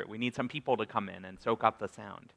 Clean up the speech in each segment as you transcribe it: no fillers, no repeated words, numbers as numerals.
We need some people to come in and soak up the sound.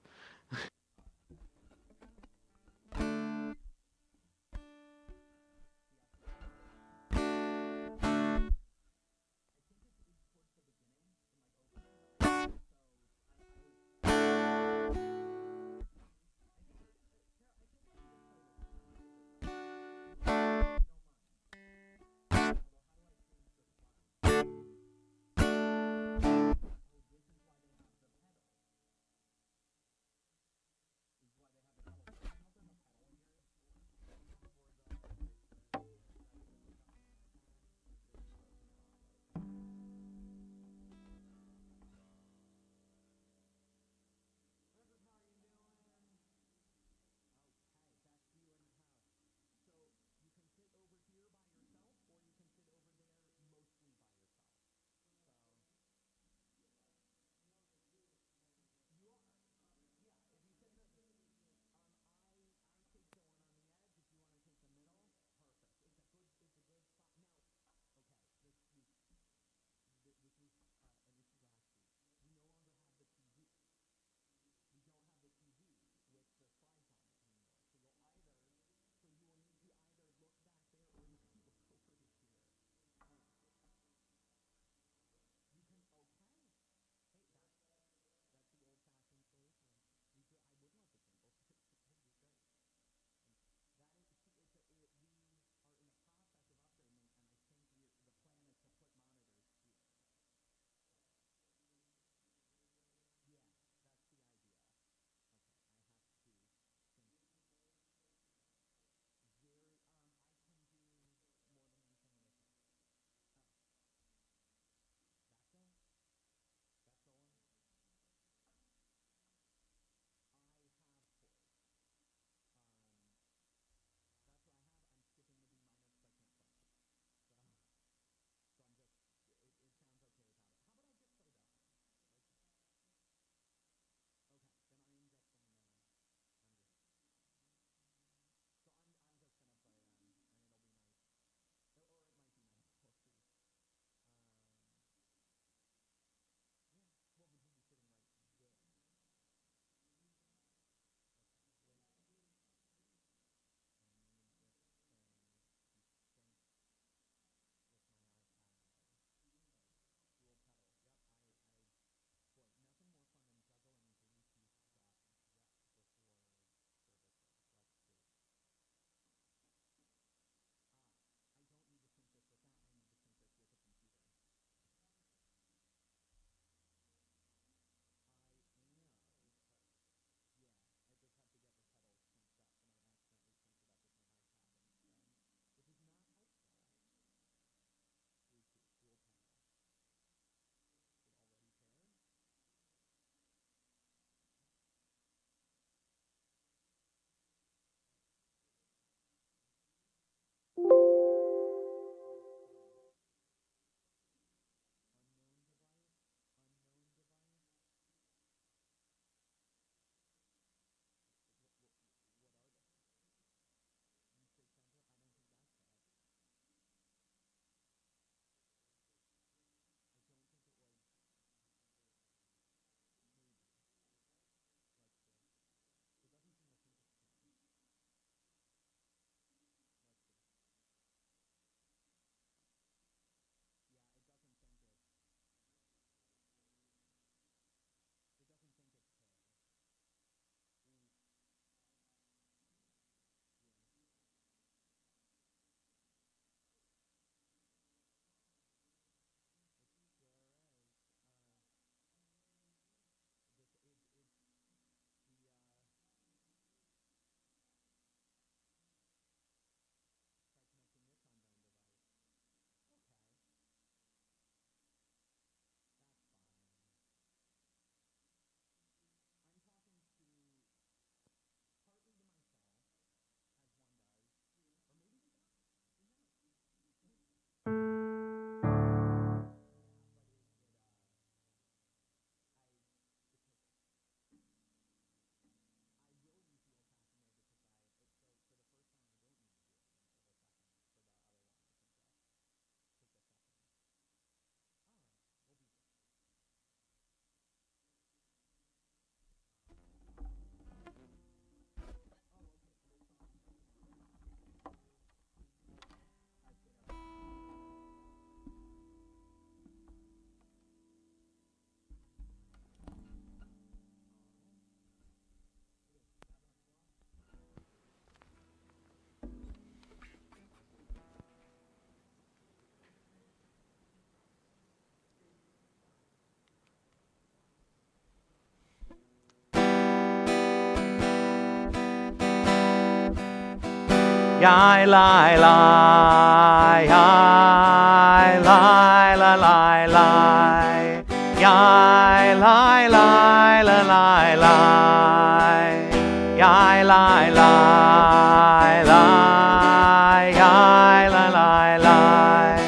Yai lai lai, yai lai la lai lai, yai lai lai la lai lai, yai lai lai lai, yai la lai lai,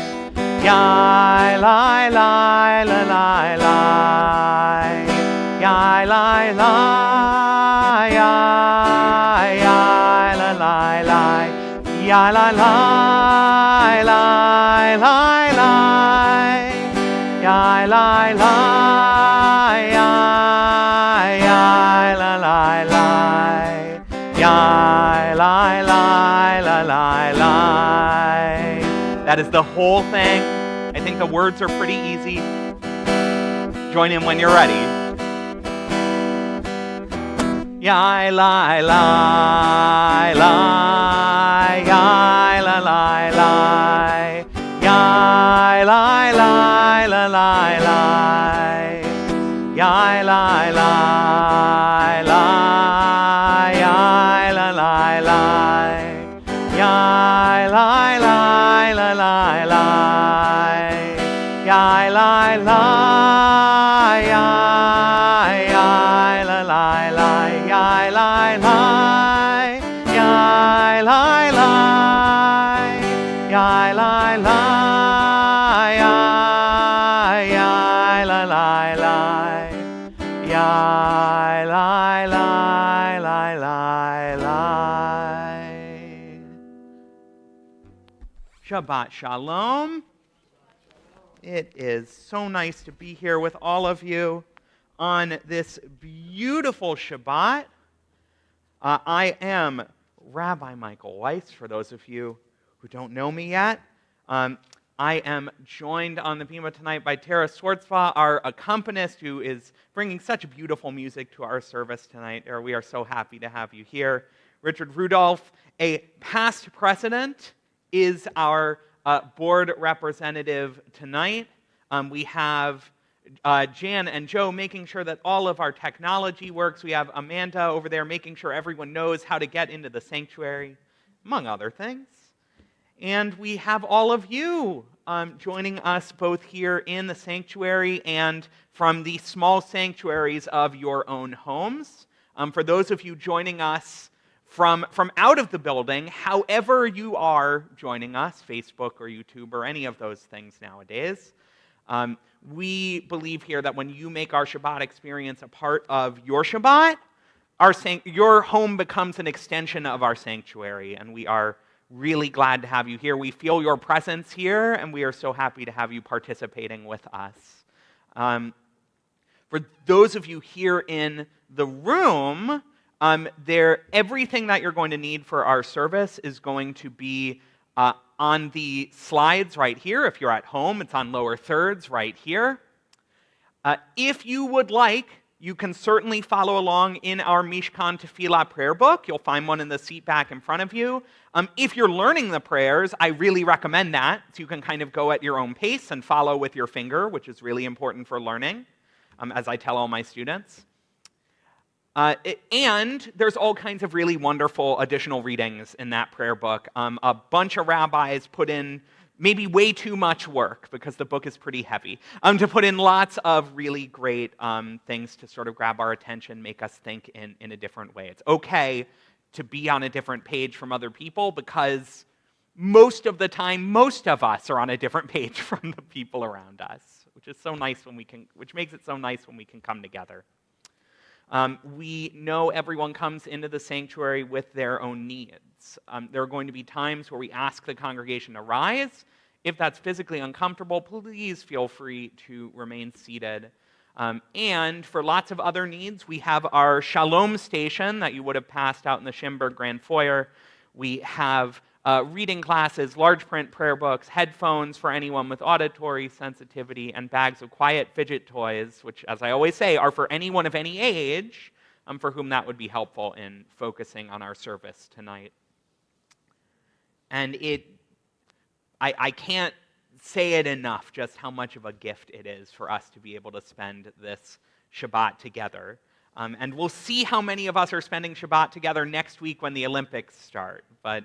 yai lai lai la lai lai, yai lai lai, yai la lai lai, yai lai lai lai lai lai, yai lai lai, yai la lai lai, yai lai lai la lai lai. That is the whole thing. I think the words are pretty easy. Join in when you're ready. Yai lai lai lai, yai la lai lai, yai lai lai la lai lai, yai lai lai lai, yai la lai lai, yai lai lai la lai lai, yai lai lai, yai la lai lai, yai lai lai, yai lai lai, yai lai lai, yai la lai lai, yai lai lai lai lai lai. Shabbat Shalom. It is so nice to be here with all of you on this beautiful Shabbat. I am Rabbi Michael Weiss, for those of you who don't know me yet. I am joined on the bima tonight by Tara Swartzva, our accompanist, who is bringing such beautiful music to our service tonight. We are so happy to have you here. Richard Rudolph, a past president, is our board representative tonight. We have Jan and Joe making sure that all of our technology works. We have Amanda over there making sure everyone knows how to get into the sanctuary, among other things. And we have all of you joining us both here in the sanctuary and from the small sanctuaries of your own homes. For those of you joining us from out of the building, however you are joining us, Facebook or YouTube or any of those things nowadays, we believe here that when you make our Shabbat experience a part of your Shabbat, your home becomes an extension of our sanctuary, and we are really glad to have you here. We feel your presence here, and we are so happy to have you participating with us. For those of you here in the room, everything that you're going to need for our service is going to be on the slides right here. If you're at home, it's on lower thirds right here. If you would like, you can certainly follow along in our Mishkan Tefillah prayer book. You'll find one in the seat back in front of you. If you're learning the prayers, I really recommend that, so you can kind of go at your own pace and follow with your finger, which is really important for learning, as I tell all my students. And there's all kinds of really wonderful additional readings in that prayer book. A bunch of rabbis put in maybe way too much work, because the book is pretty heavy, to put in lots of really great things to sort of grab our attention, make us think in a different way. It's okay to be on a different page from other people, because most of the time, most of us are on a different page from the people around us, which is so nice which makes it so nice when we can come together. We know everyone comes into the sanctuary with their own needs. There are going to be times where we ask the congregation to rise. If that's physically uncomfortable, please feel free to remain seated. And for lots of other needs, we have our Shalom station that you would have passed out in the Schimberg Grand Foyer. We have reading classes, large print prayer books, headphones for anyone with auditory sensitivity, and bags of quiet fidget toys, which, as I always say, are for anyone of any age for whom that would be helpful in focusing on our service tonight. And I can't say it enough just how much of a gift it is for us to be able to spend this Shabbat together. And we'll see how many of us are spending Shabbat together next week when the Olympics start. But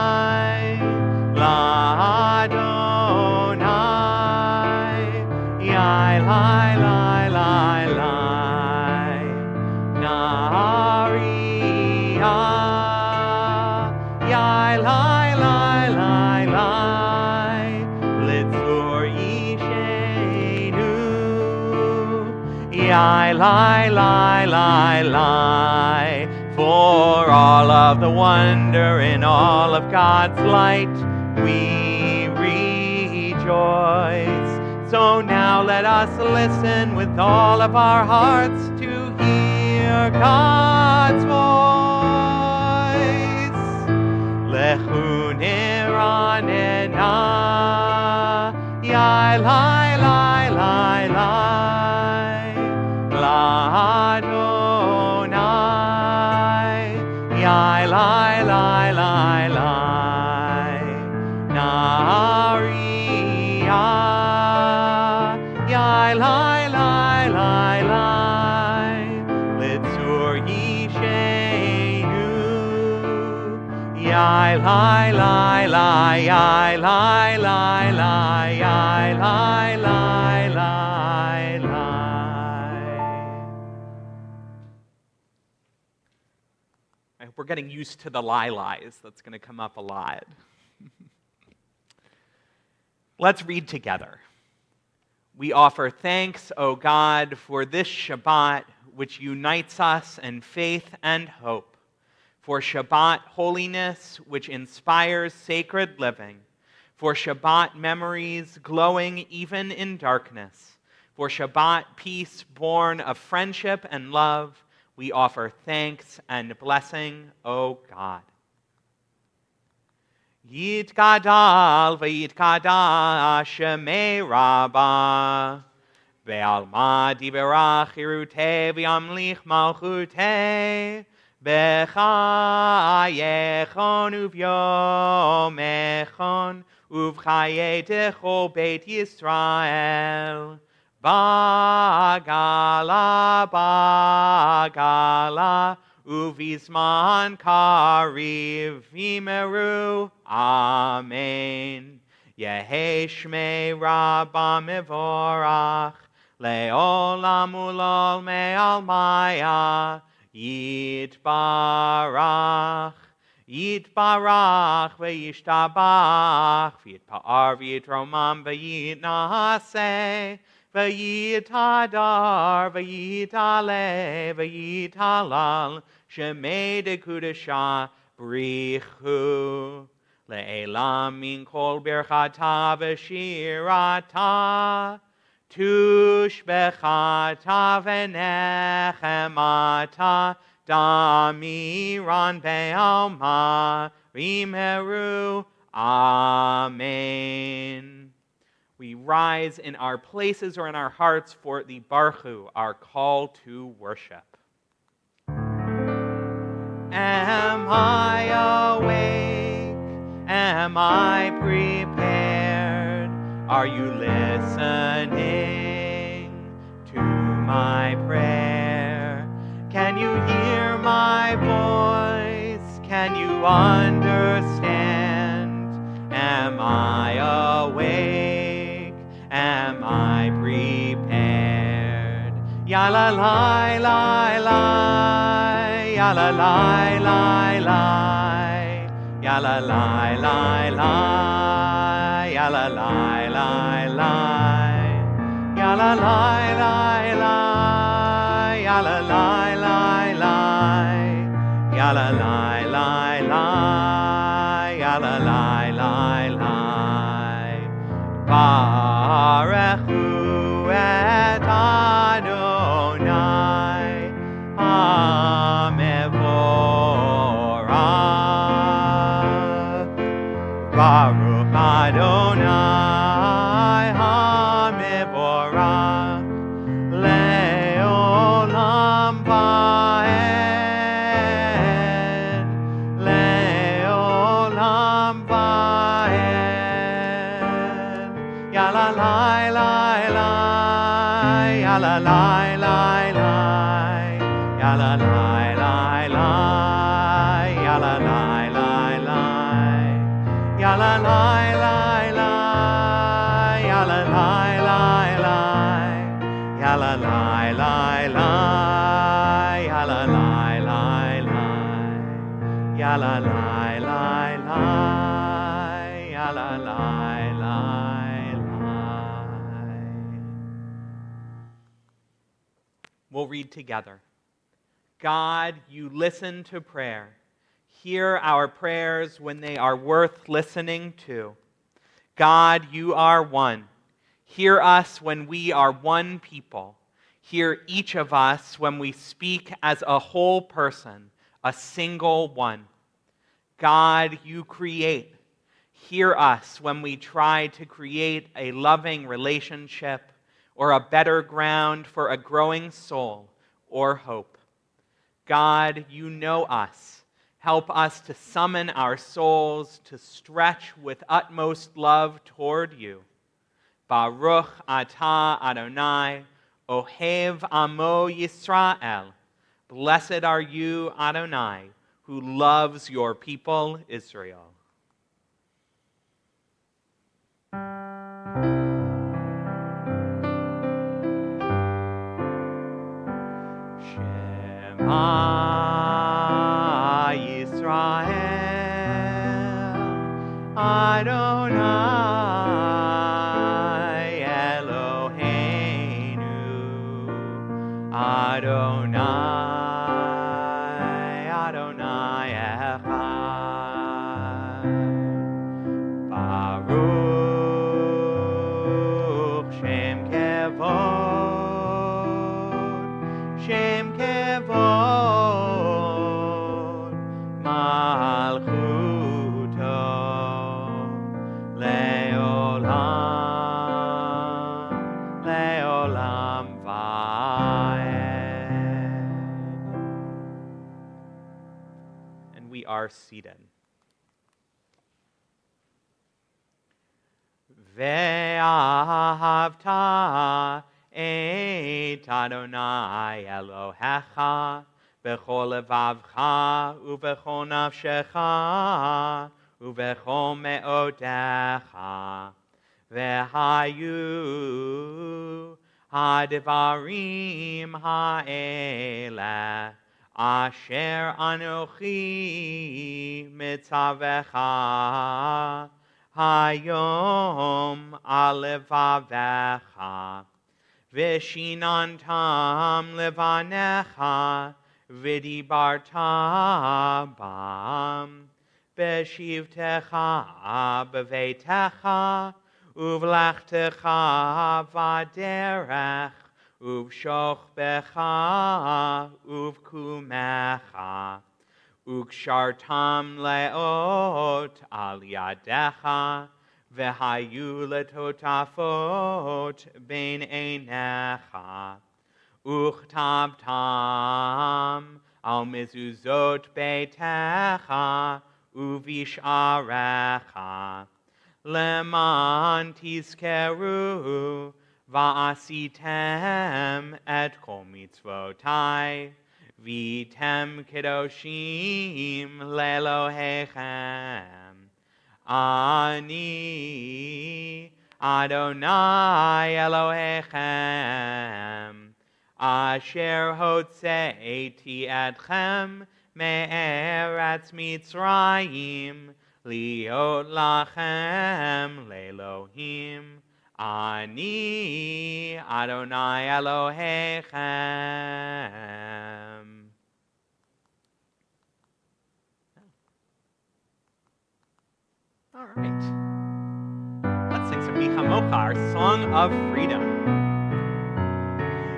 lie, lie, lie, lie. For all of the wonder in all of God's light, we rejoice. So now let us listen with all of our hearts to hear God's voice. Lechu niranena, yai lai lai lai lai, l'Adonai, yai lai lai lai lai, Nariah, yai lai lai lai lai, Litzur yishenu, yai lai lai lai, yai lai lai lai, yai lai lai lai lai. I hope we're getting used to the lies. That's going to come up a lot. Let's read together. We offer thanks, O God, for this Shabbat, which unites us in faith and hope, for Shabbat holiness, which inspires sacred living, for Shabbat memories glowing even in darkness, for Shabbat peace born of friendship and love. We offer thanks and blessing, O God. Yitgadal v'yitkadash shemei Rabbah, ve'alma diberach irutei v'yamlich malchutei, b'chayechon uvyomechon uv'chayei dechol beit Yisrael, bagala bagala uvizman kariv vimeru. Amen. Yehi shmei Rabbah mevorach, le'olam ulol me'almaya, yitbarach, yitbarach ve'yishtabach, v'yitpa'ar v'yitromam v'yitnaseh, v'yitadar v'yitale v'yitalal, shemei dekudesha brichu. Le'elam min kol birchata v'shirata, tushbechata v'nechemata, damiran be'alma rimeru. Amen. We rise in our places or in our hearts for the Barchu, our call to worship. Am I awake? Am I prepared? Are you listening to my prayer? Can you hear my voice? Can you understand? Am I awake? Am I prepared? Ya la la la la, ya la la la la. Ya la la la la, ya la la la la, ya la la la la, ya la la la la, ya la la la la, ya la la la la. Barechu et Adonai, Baruch Adonai HaMevorach Le'olam Va'ed, Le'olam Va'ed. Ya la la la la, ya la la la la, ya la la la la, ya la la la la. Ya la la la la, ya la la la la, ya la la la la, ya la la la la, ya la la la la, ya la la la la. We'll read together. God, you listen to prayer. Hear our prayers when they are worth listening to. God, you are one. Hear us when we are one people. Hear each of us when we speak as a whole person, a single one. God, you create. Hear us when we try to create a loving relationship or a better ground for a growing soul or hope. God, you know us. Help us to summon our souls to stretch with utmost love toward you. Baruch atah Adonai, Ohev Amo Yisrael. Blessed are you, Adonai, who loves your people Israel. Shema Yisrael, Adonai Eloheinu, Adonai, Adonai Echad. Baruch Shem Kevod, Shem Kevod, Malchuto, Leolam, Leolam Vaed. And we are seated. Ve'ahavta et Adonai Elohecha b'chol levavcha u'b'chol nafshecha u'b'chol me'odecha ve'hayu ha'devarim ha'eleh asher anochi mitzavecha Hayom alevavecha, vishinantam levanecha, vidibarta bam, beshivtecha bevetecha, uvlachtecha vaderech, uvshochbecha, uvkumecha. Ukshartam leot al yadecha, vehayu letotafot ben einecha. Uchtabtam al mezuzot beitecha, uvisharecha. Leman tizkeru, va'asitem et kol mitzvotai. Vitem kedoshim lelohechem. Ani Adonai Elohechem. Asher hotzeiti etchem me'eretz Mitzrayim liot lachem le'elohim. Ani Adonai Elohechem. All right. Let's sing some Michamocha, our song of freedom.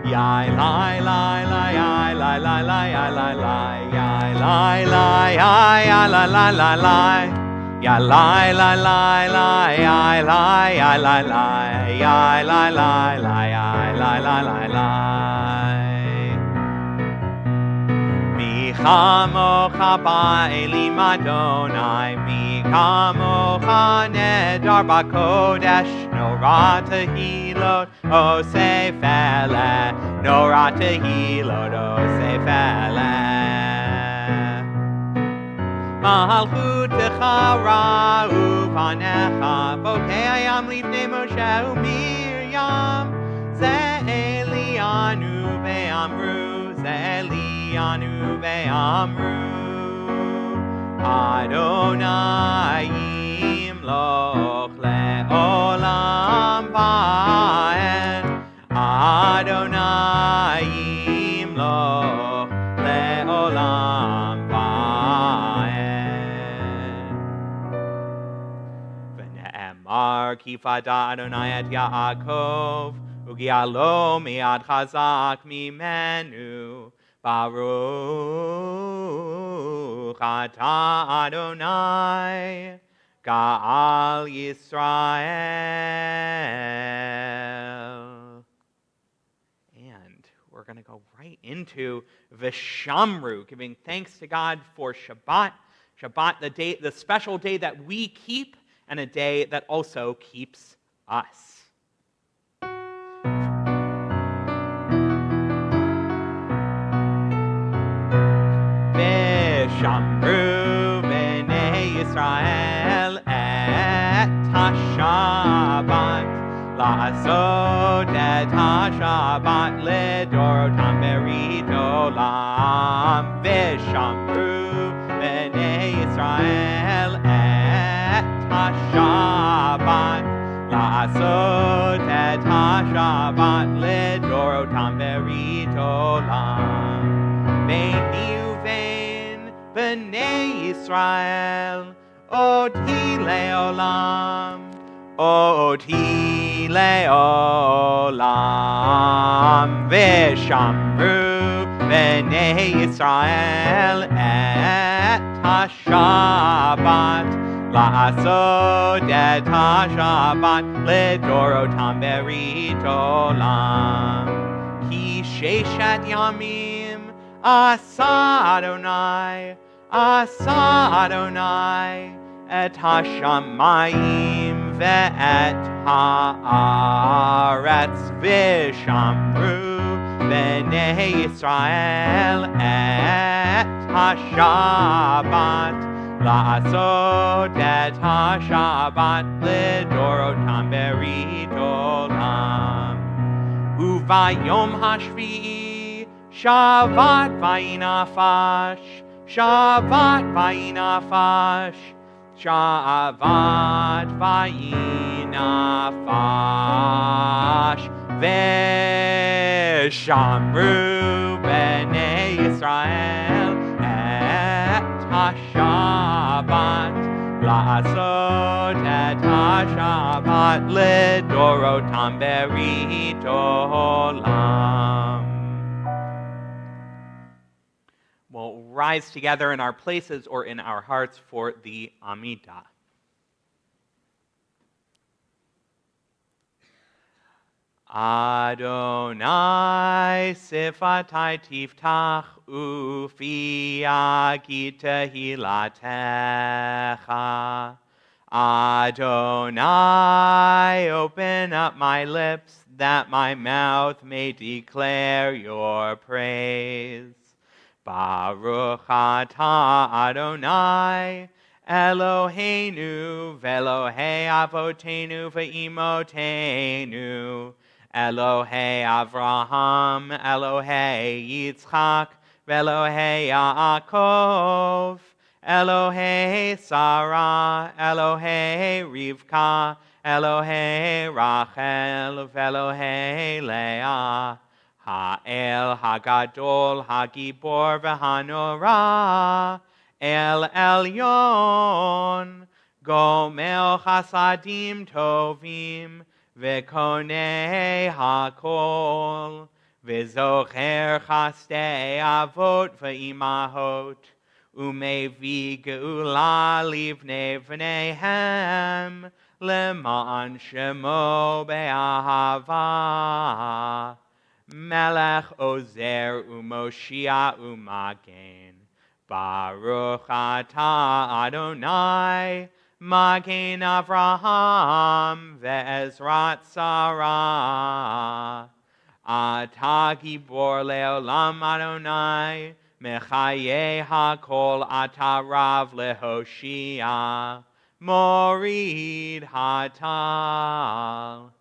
Yai lai lai lai yai lai lai lai yai lai lai yai lai lai yai lai lai lai lai. Ya lai lai lai lai yai lai lai lai yai lai lai lai yai lai lai lai. Michamocha ba'elim Adonai, Michamocha nedar b'kodesh, Norah tehilot osef eleh, Norah tehilot osef eleh. Malchutecha ra'u panecha, bokei hayam lifnei Moshe u'Miriam, ze Elianu ve'amru, ze Elianu ve'amru, Adonai yimloch le'olam va'ed, Adonai le'olam va'ed. V'ne'emar ki fada Adonai et Yaakov, ugialo mi'ad chazak mimenu, Baruch atah Adonai, Ga'al Yisrael. And we're going to go right into Vishamru, giving thanks to God for Shabbat. Shabbat, the special day that we keep, and a day that also keeps us. Vishamru b'nei Yisrael et ha-Shabbat, la'asot et ha-Shabbat ledorotam berit olam. Vishamru b'nei Yisrael et ha-Shabbat, la'asot et ha-Shabbat ledorotam berit olam. Ve'ni uvein b'nei Yisrael oti le'olam, oti le'olam. V'shamru b'nei Yisrael et ha-Shabbat, la'asot et ha-Shabbat ledorotam berit olam. Ki sheshet yamim asa Adonai et ha-shamayim ve'et ha'aretz. V'shamru b'nei Yisrael et ha-Shabbat, la'asot et ha-Shabbat ledorotam berit olam. Uvayom hashvi'i Shabbat vayinafash, Shabbat vayinafash, Shabbat vayinafash. V'shamru b'nei Yisrael et ha-Shabbat, la'asot et ha-Shabbat ledorotam berit olam. We'll rise together in our places or in our hearts for the Amidah. Adonai sifatai tiftach ufi tehilatecha. Adonai, open up my lips that my mouth may declare your praise. Baruch atah Adonai, Eloheinu ve'Elohei avotenu ve'imotenu, Elohei Avraham, Elohei Yitzchak, ve'Elohei Yaakov, Elohei Sarah, Elohei Rivka, Elohei Rachel, ve'Elohei Leah, Ha'el Hagadol Hagibor v'Hanora, El Elyon, Gomel Chasadim Tovim, V'Konei Hakol, V'Zocher Chastei Avot v'Imahot, Umevi Geula Livnei V'neihem, Leman Shemo Be'ahava, Melech Ozer Umoshia Umagen, Baruch atah Adonai, Magen Avraham ve'Ezrat Sarah. Atah Gibor le'olam Adonai, Mechaye hakol atah Rav lehoshia, Morid hatal.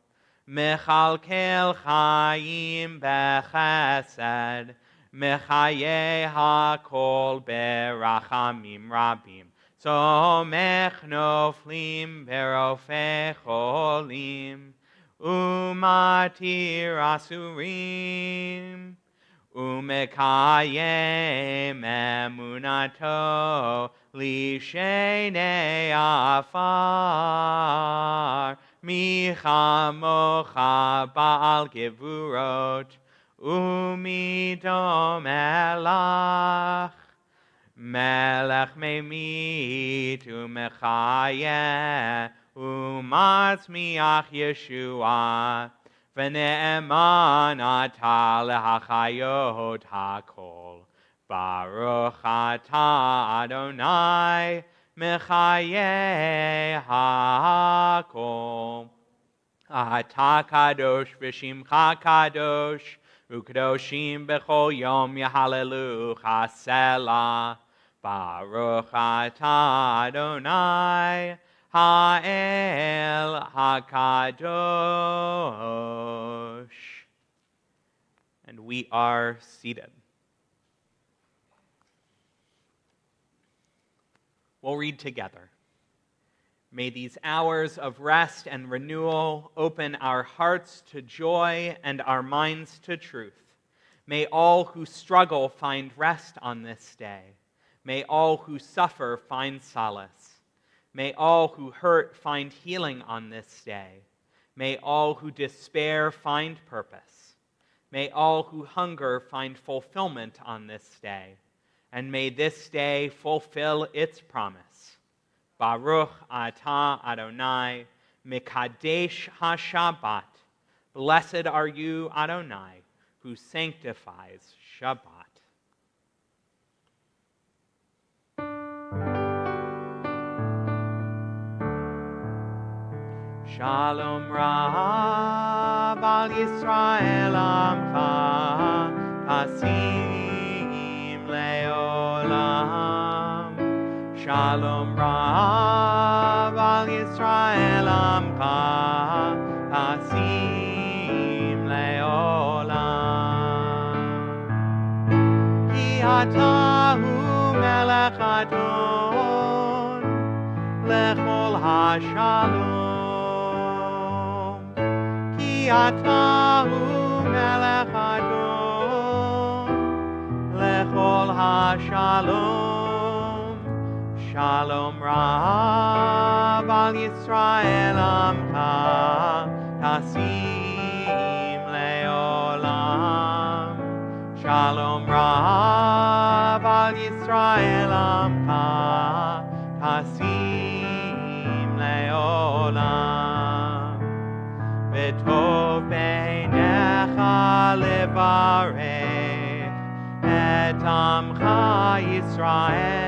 Mechalkel chayim bechesed, Mechaye hakol berachamim rabim. Somech noflim berofei cholim, Umatir asurim, Umekayem emunato lishene afar michamocha ba'al gevurot umidom elach melech memit umechayeh umatzmiach Yeshua v'ne'eman ata lehachayot hakol Baruch ata Adonai mechayeh hakol Ata kadosh v'shimcha kadosh u'kadoshim b'chol yom yahalelucha selah Baruch ata Adonai ha'el hakadosh. And we are seated. We'll read together. May these hours of rest and renewal open our hearts to joy and our minds to truth. May all who struggle find rest on this day. May all who suffer find solace. May all who hurt find healing on this day. May all who despair find purpose. May all who hunger find fulfillment on this day. And may this day fulfill its promise. Baruch atah Adonai, Mekadesh HaShabbat. Blessed are you, Adonai, who sanctifies Shabbat. Shalom Rab al Yisrael Amcha, Hasim Leolam. Shalom Rab al Yisrael Amcha, Hasim Leolam. Ki atahu melech adon, lechol hashalom. Ki atahu melech adon, lechol hashalom. Shalom Rab al Yisrael Amcha, Tasim Leolam. Shalom Rab al Yisrael Amcha, Tasim Leolam. V'tov beinecha levarech et amcha Yisrael.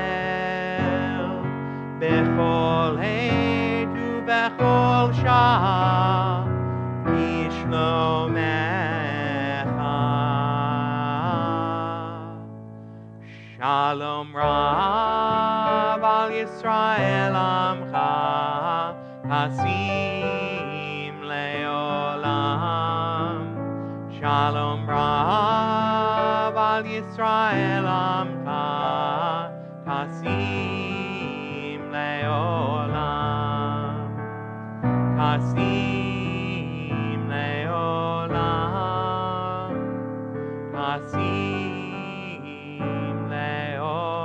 Bechol עת ובכל שעה בשלומך. Shalom Rab al Yisrael Amcha, Hasim Leolam. Shalom Rab al Yisrael Amcha, Hasim Leolam. Hasim Leolam. Hasim Leolam.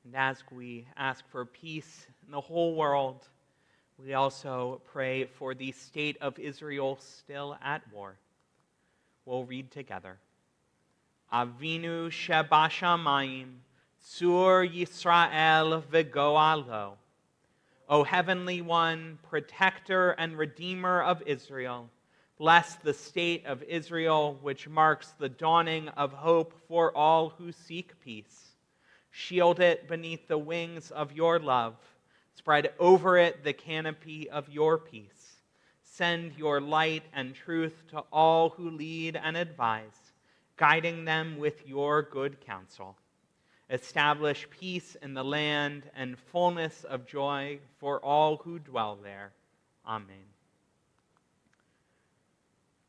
And as we ask for peace in the whole world, we also pray for the state of Israel still at war. We'll read together. Avinu shebashamayim, tzur Yisrael v'goalo. O Heavenly One, protector and redeemer of Israel, bless the state of Israel, which marks the dawning of hope for all who seek peace. Shield it beneath the wings of your love. Spread over it the canopy of your peace. Send your light and truth to all who lead and advise, guiding them with your good counsel. Establish peace in the land and fullness of joy for all who dwell there. Amen.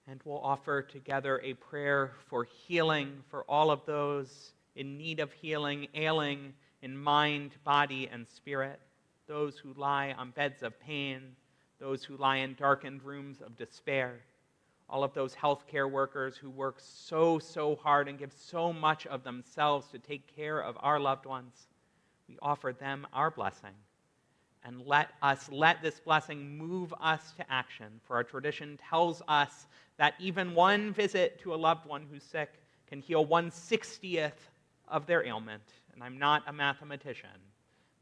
And we'll offer together a prayer for healing for all of those in need of healing, ailing in mind, body, and spirit, those who lie on beds of pain, those who lie in darkened rooms of despair, all of those healthcare workers who work so hard and give so much of themselves to take care of our loved ones. We offer them our blessing. And let this blessing move us to action. For our tradition tells us that even one visit to a loved one who's sick can heal 1/60th of their ailment. And I'm not a mathematician,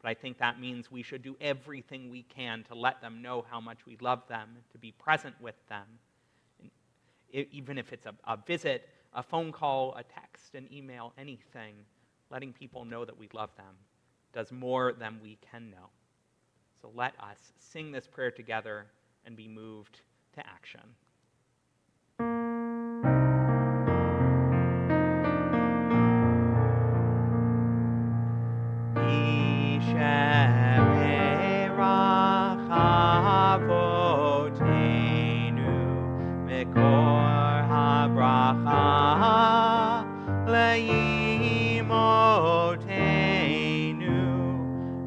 but I think that means we should do everything we can to let them know how much we love them, to be present with them. Even if it's a visit, a phone call, a text, an email, anything, letting people know that we love them does more than we can know. So let us sing this prayer together and be moved to action.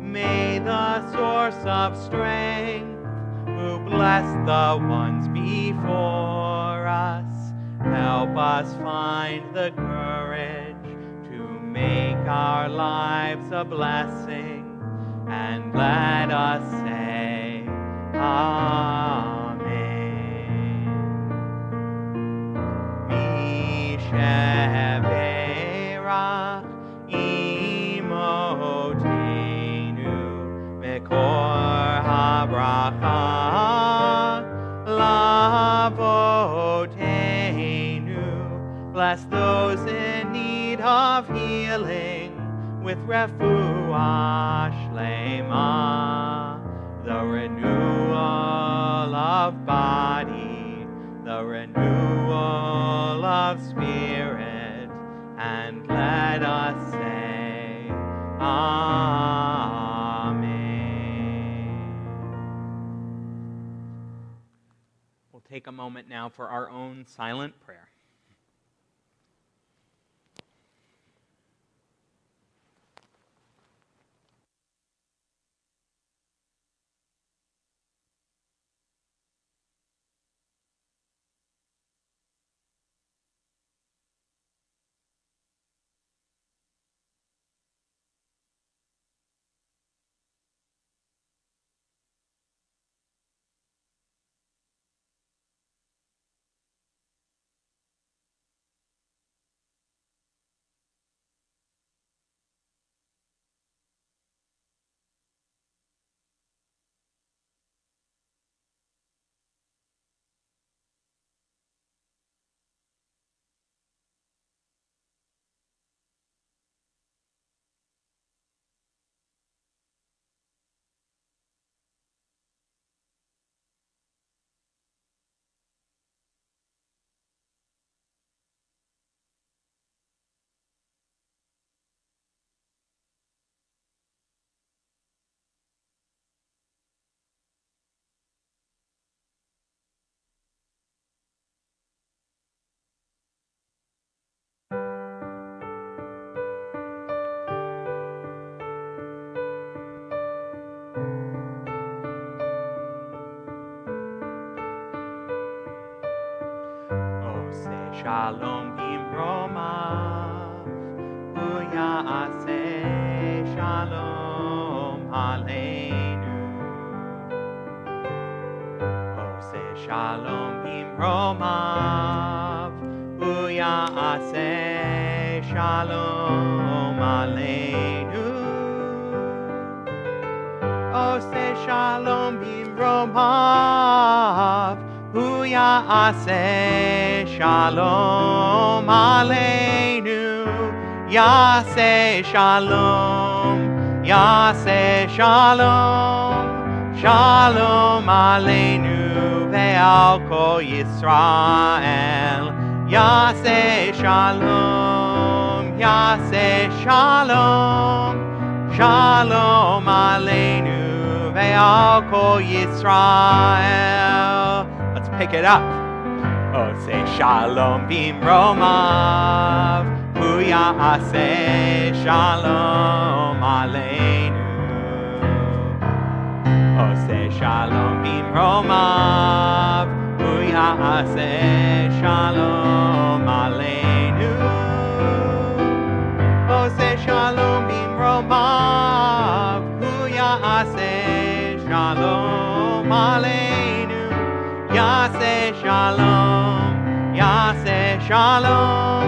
May the source of strength, who bless the ones before us, help us find the courage to make our lives a blessing, and let us say, Amen. Misheverach imotenu mekor habracha lavotenu. Bless those in need of healing with refuah shlema, the renewal of body, the renewal of spirit, and let us say, Amen. We'll take a moment now for our own silent prayer. Shalom bimromav, hu ya'aseh shalom aleinu. Oseh shalom bimromav, hu ya'aseh shalom aleinu. Oseh shalom bimromav, hu ya'aseh shalom aleinu. Ya'aseh shalom, ya'aseh shalom, shalom aleinu ve'al kol Yisrael. Ya'aseh shalom, ya'aseh shalom, shalom aleinu ve'al kol Yisrael. Let's pick it up. Oh, say shalom bimromav, hu ya'aseh shalom aleinu. Oh, say Yaseh Shalom Bimromav, Hu Yaseh Shalom Aleinu. Yaseh Shalom Bimromav, Hu Yaseh Shalom Aleinu. Yaseh Shalom, Yaseh Shalom,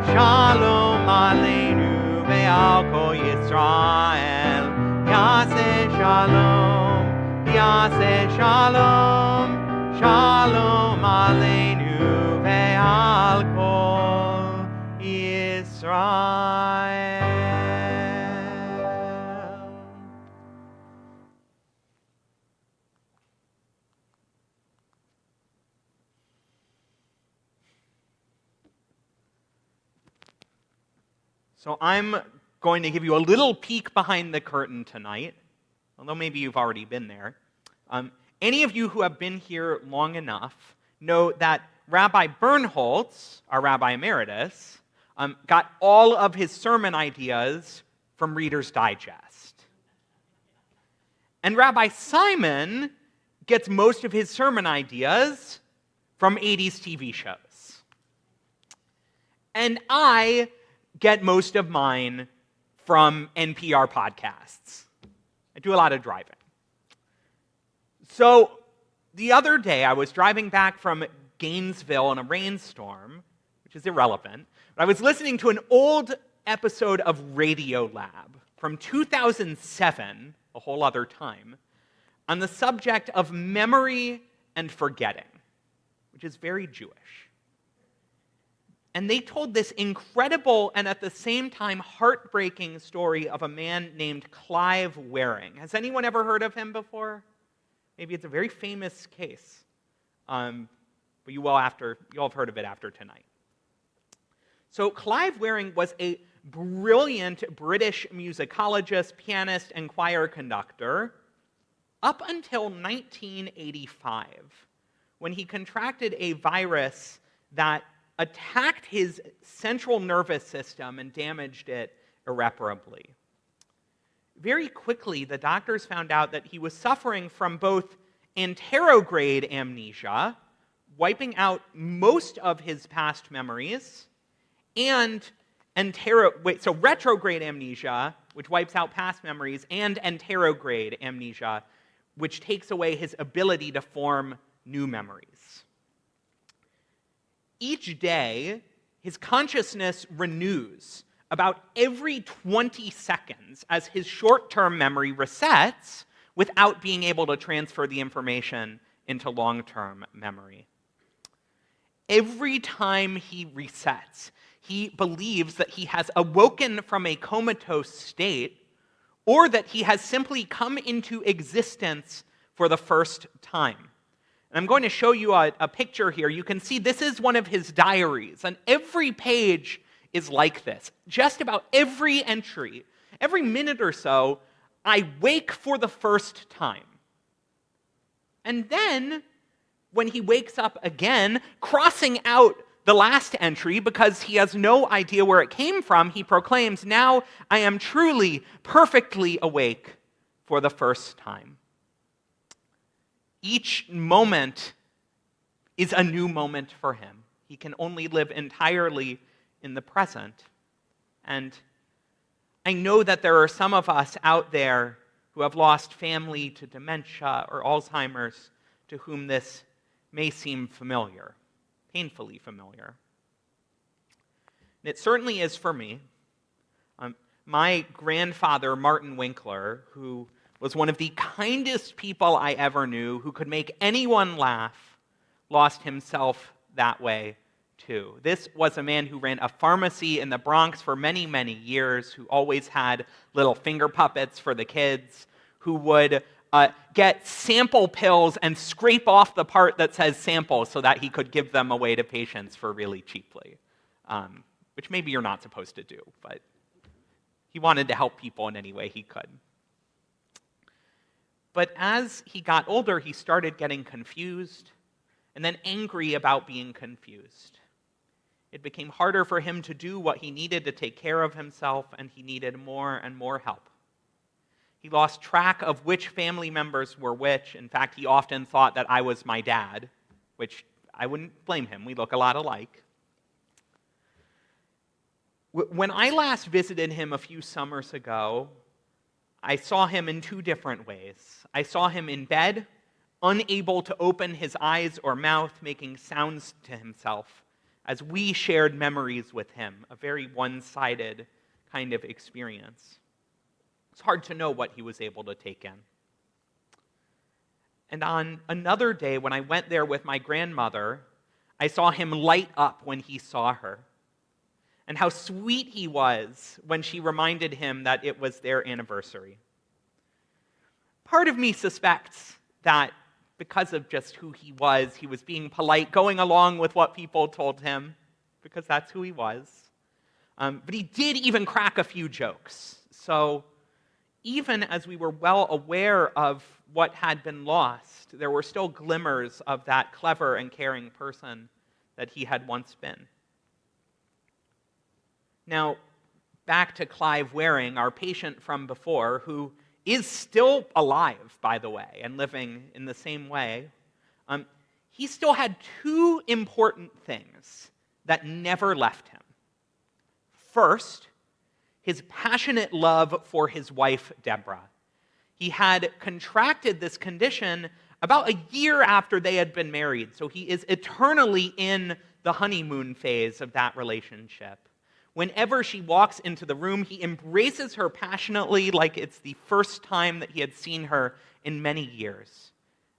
Shalom Aleinu ve'al kol Yisrael. Yaseh Shalom, Yaseh Shalom, Shalom Aleinu ve'al kol Yisrael. So I'm going to give you a little peek behind the curtain tonight, although maybe you've already been there. Any of you who have been here long enough know that Rabbi Bernholtz, our Rabbi Emeritus, got all of his sermon ideas from Reader's Digest. And Rabbi Simon gets most of his sermon ideas from 80s TV shows. And I get most of mine from NPR podcasts. I do a lot of driving. So the other day, I was driving back from Gainesville in a rainstorm, which is irrelevant, but I was listening to an old episode of Radiolab from 2007, a whole other time, on the subject of memory and forgetting, which is very Jewish. And they told this incredible and at the same time heartbreaking story of a man named Clive Waring. Has anyone ever heard of him before? Maybe it's a very famous case, but you'll have heard of it after tonight. So Clive Waring was a brilliant British musicologist, pianist, and choir conductor up until 1985, when he contracted a virus that attacked his central nervous system and damaged it irreparably. Very quickly, the doctors found out that he was suffering from both anterograde amnesia, wiping out most of his past memories, and retrograde amnesia, which wipes out past memories, and anterograde amnesia, which takes away his ability to form new memories. Each day, his consciousness renews about every 20 seconds as his short-term memory resets without being able to transfer the information into long-term memory. Every time he resets, he believes that he has awoken from a comatose state or that he has simply come into existence for the first time. And I'm going to show you a picture here. You can see this is one of his diaries, and every page is like this. Just about every entry, every minute or so, I wake for the first time. And then, when he wakes up again, crossing out the last entry because he has no idea where it came from, he proclaims, "Now I am truly, perfectly awake for the first time." Each moment is a new moment for him. He can only live entirely in the present. And I know that there are some of us out there who have lost family to dementia or Alzheimer's, to whom this may seem familiar, painfully familiar. And it certainly is for me. My grandfather, Martin Winkler, who was one of the kindest people I ever knew, who could make anyone laugh, lost himself that way too. This was a man who ran a pharmacy in the Bronx for many, many years, who always had little finger puppets for the kids, who would get sample pills and scrape off the part that says sample so that he could give them away to patients for really cheaply, which maybe you're not supposed to do, but he wanted to help people in any way he could. But as he got older, he started getting confused and then angry about being confused. It became harder for him to do what he needed to take care of himself, and he needed more and more help. He lost track of which family members were which. In fact, he often thought that I was my dad, which I wouldn't blame him. We look a lot alike. When I last visited him a few summers ago, I saw him in two different ways. I saw him in bed, unable to open his eyes or mouth, making sounds to himself, as we shared memories with him, a very one-sided kind of experience. It's hard to know what he was able to take in. And on another day, when I went there with my grandmother, I saw him light up when he saw her, and how sweet he was when she reminded him that it was their anniversary. Part of me suspects that because of just who he was being polite, going along with what people told him, because that's who he was. But he did even crack a few jokes. So even as we were well aware of what had been lost, there were still glimmers of that clever and caring person that he had once been. Now, back to Clive Waring, our patient from before, who is still alive, by the way, and living in the same way. He still had two important things that never left him. First, his passionate love for his wife, Deborah. He had contracted this condition about a year after they had been married, so he is eternally in the honeymoon phase of that relationship. Whenever she walks into the room, he embraces her passionately like it's the first time that he had seen her in many years.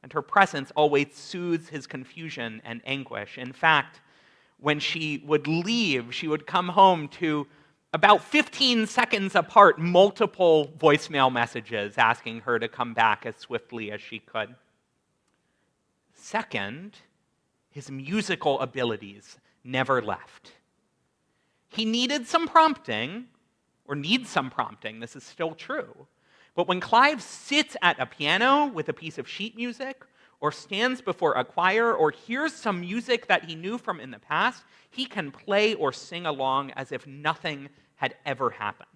And her presence always soothes his confusion and anguish. In fact, when she would leave, she would come home to about 15 seconds apart, multiple voicemail messages asking her to come back as swiftly as she could. Second, his musical abilities never left. He needed some prompting, or needs some prompting, this is still true. But when Clive sits at a piano with a piece of sheet music, or stands before a choir, or hears some music that he knew from in the past, he can play or sing along as if nothing had ever happened.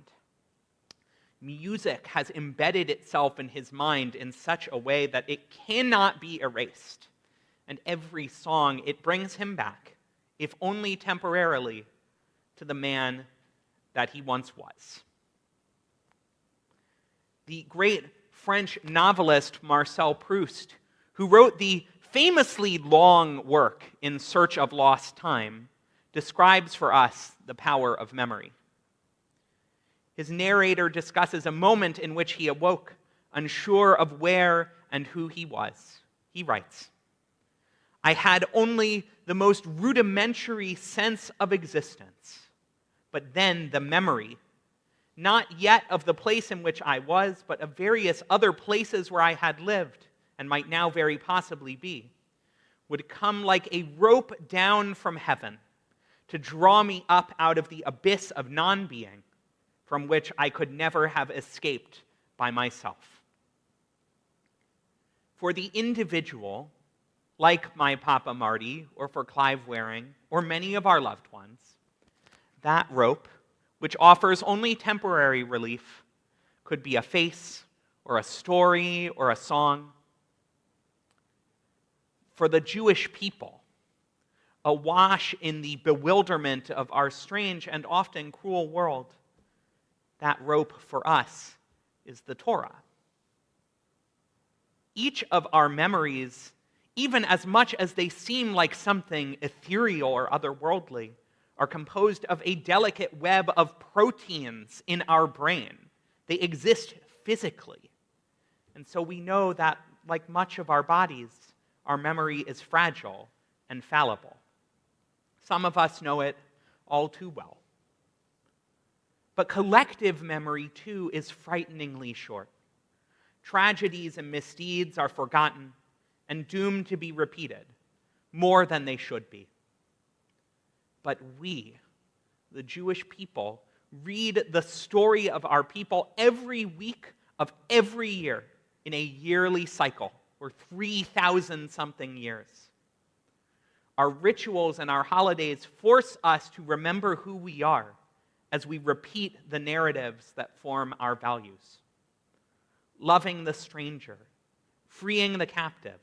Music has embedded itself in his mind in such a way that it cannot be erased. And every song, it brings him back, if only temporarily, to the man that he once was. The great French novelist Marcel Proust, who wrote the famously long work In Search of Lost Time, describes for us the power of memory. His narrator discusses a moment in which he awoke, unsure of where and who he was. He writes, "I had only the most rudimentary sense of existence, but then the memory, not yet of the place in which I was, but of various other places where I had lived, and might now very possibly be, would come like a rope down from heaven to draw me up out of the abyss of non-being from which I could never have escaped by myself." For the individual, like my Papa Marty, or for Clive Waring, or many of our loved ones, that rope, which offers only temporary relief, could be a face, or a story, or a song. For the Jewish people, awash in the bewilderment of our strange and often cruel world, that rope for us is the Torah. Each of our memories, even as much as they seem like something ethereal or otherworldly, are composed of a delicate web of proteins in our brain. They exist physically. And so we know that, like much of our bodies, our memory is fragile and fallible. Some of us know it all too well. But collective memory, too, is frighteningly short. Tragedies and misdeeds are forgotten and doomed to be repeated more than they should be. But we, the Jewish people, read the story of our people every week of every year in a yearly cycle, or 3,000-something years. Our rituals and our holidays force us to remember who we are as we repeat the narratives that form our values. loving the stranger, freeing the captive,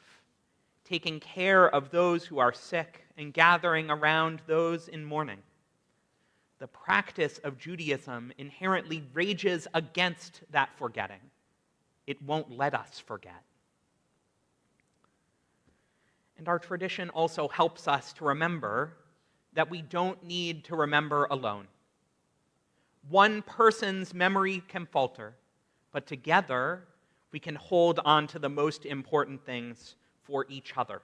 taking care of those who are sick, and gathering around those in mourning. The practice of Judaism inherently rages against that forgetting. It won't let us forget. And our tradition also helps us to remember that we don't need to remember alone. One person's memory can falter, but together we can hold on to the most important things for each other.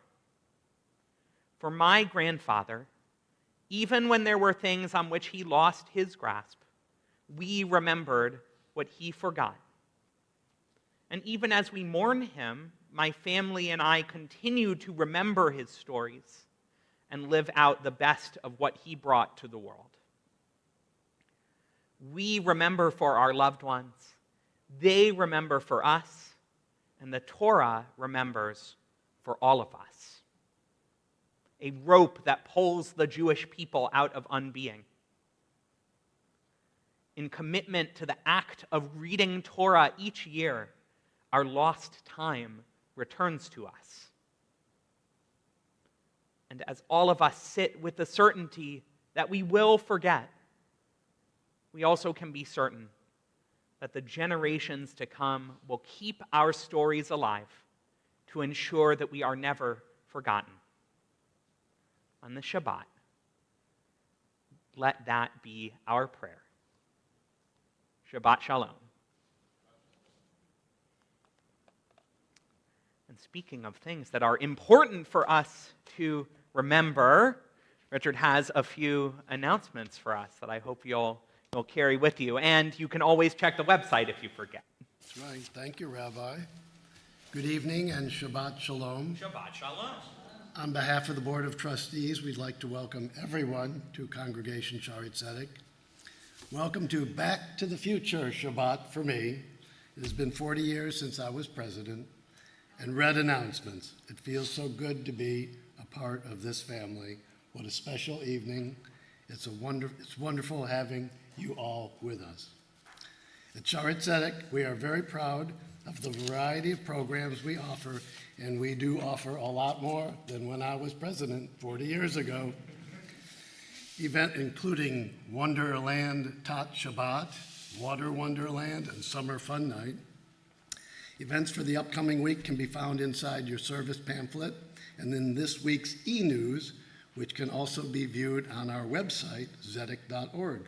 For my grandfather, even when there were things on which he lost his grasp, we remembered what he forgot. And even as we mourn him, my family and I continue to remember his stories and live out the best of what he brought to the world. We remember for our loved ones, they remember for us, and the Torah remembers for all of us. A rope that pulls the Jewish people out of unbeing. In commitment to the act of reading Torah each year, our lost time returns to us. And as all of us sit with the certainty that we will forget, we also can be certain that the generations to come will keep our stories alive to ensure that we are never forgotten. On the Shabbat, let that be our prayer. Shabbat Shalom. And speaking of things that are important for us to remember, Richard has a few announcements for us that I hope you'll carry with you. And you can always check the website if you forget. That's right. Thank you, Rabbi. Good evening and Shabbat Shalom. Shabbat Shalom. On behalf of the Board of Trustees, we'd like to welcome everyone to Congregation Schaarai Zedek. Welcome to Back to the Future Shabbat for me. It has been 40 years since I was president, and read announcements. It feels so good to be a part of this family. What a special evening. It's wonderful having you all with us. At Schaarai Zedek, we are very proud of the variety of programs we offer, and we do offer a lot more than when I was president 40 years ago. Event including Wonderland Tot Shabbat, Water Wonderland, and Summer Fun Night. Events for the upcoming week can be found inside your service pamphlet and in this week's e-news, which can also be viewed on our website, zedek.org.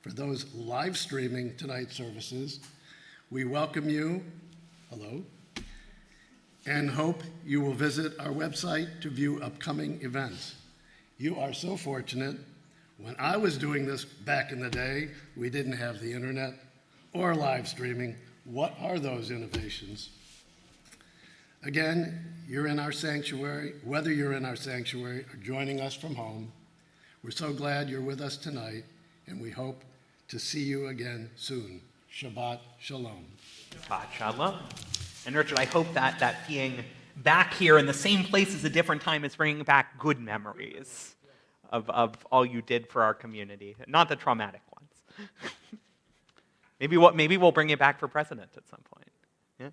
For those live streaming tonight's services, we welcome you, hello, and hope you will visit our website to view upcoming events. You are so fortunate. When I was doing this back in the day, we didn't have the internet or live streaming. What are those innovations? Again, you're in our sanctuary, whether you're in our sanctuary or joining us from home, we're so glad you're with us tonight, and we hope to see you again soon. Shabbat Shalom. Shabbat Shalom. And Richard, I hope that being back here in the same place as a different time is bringing back good memories of all you did for our community, not the traumatic ones. Maybe we'll bring it back for president at some point. Yeah?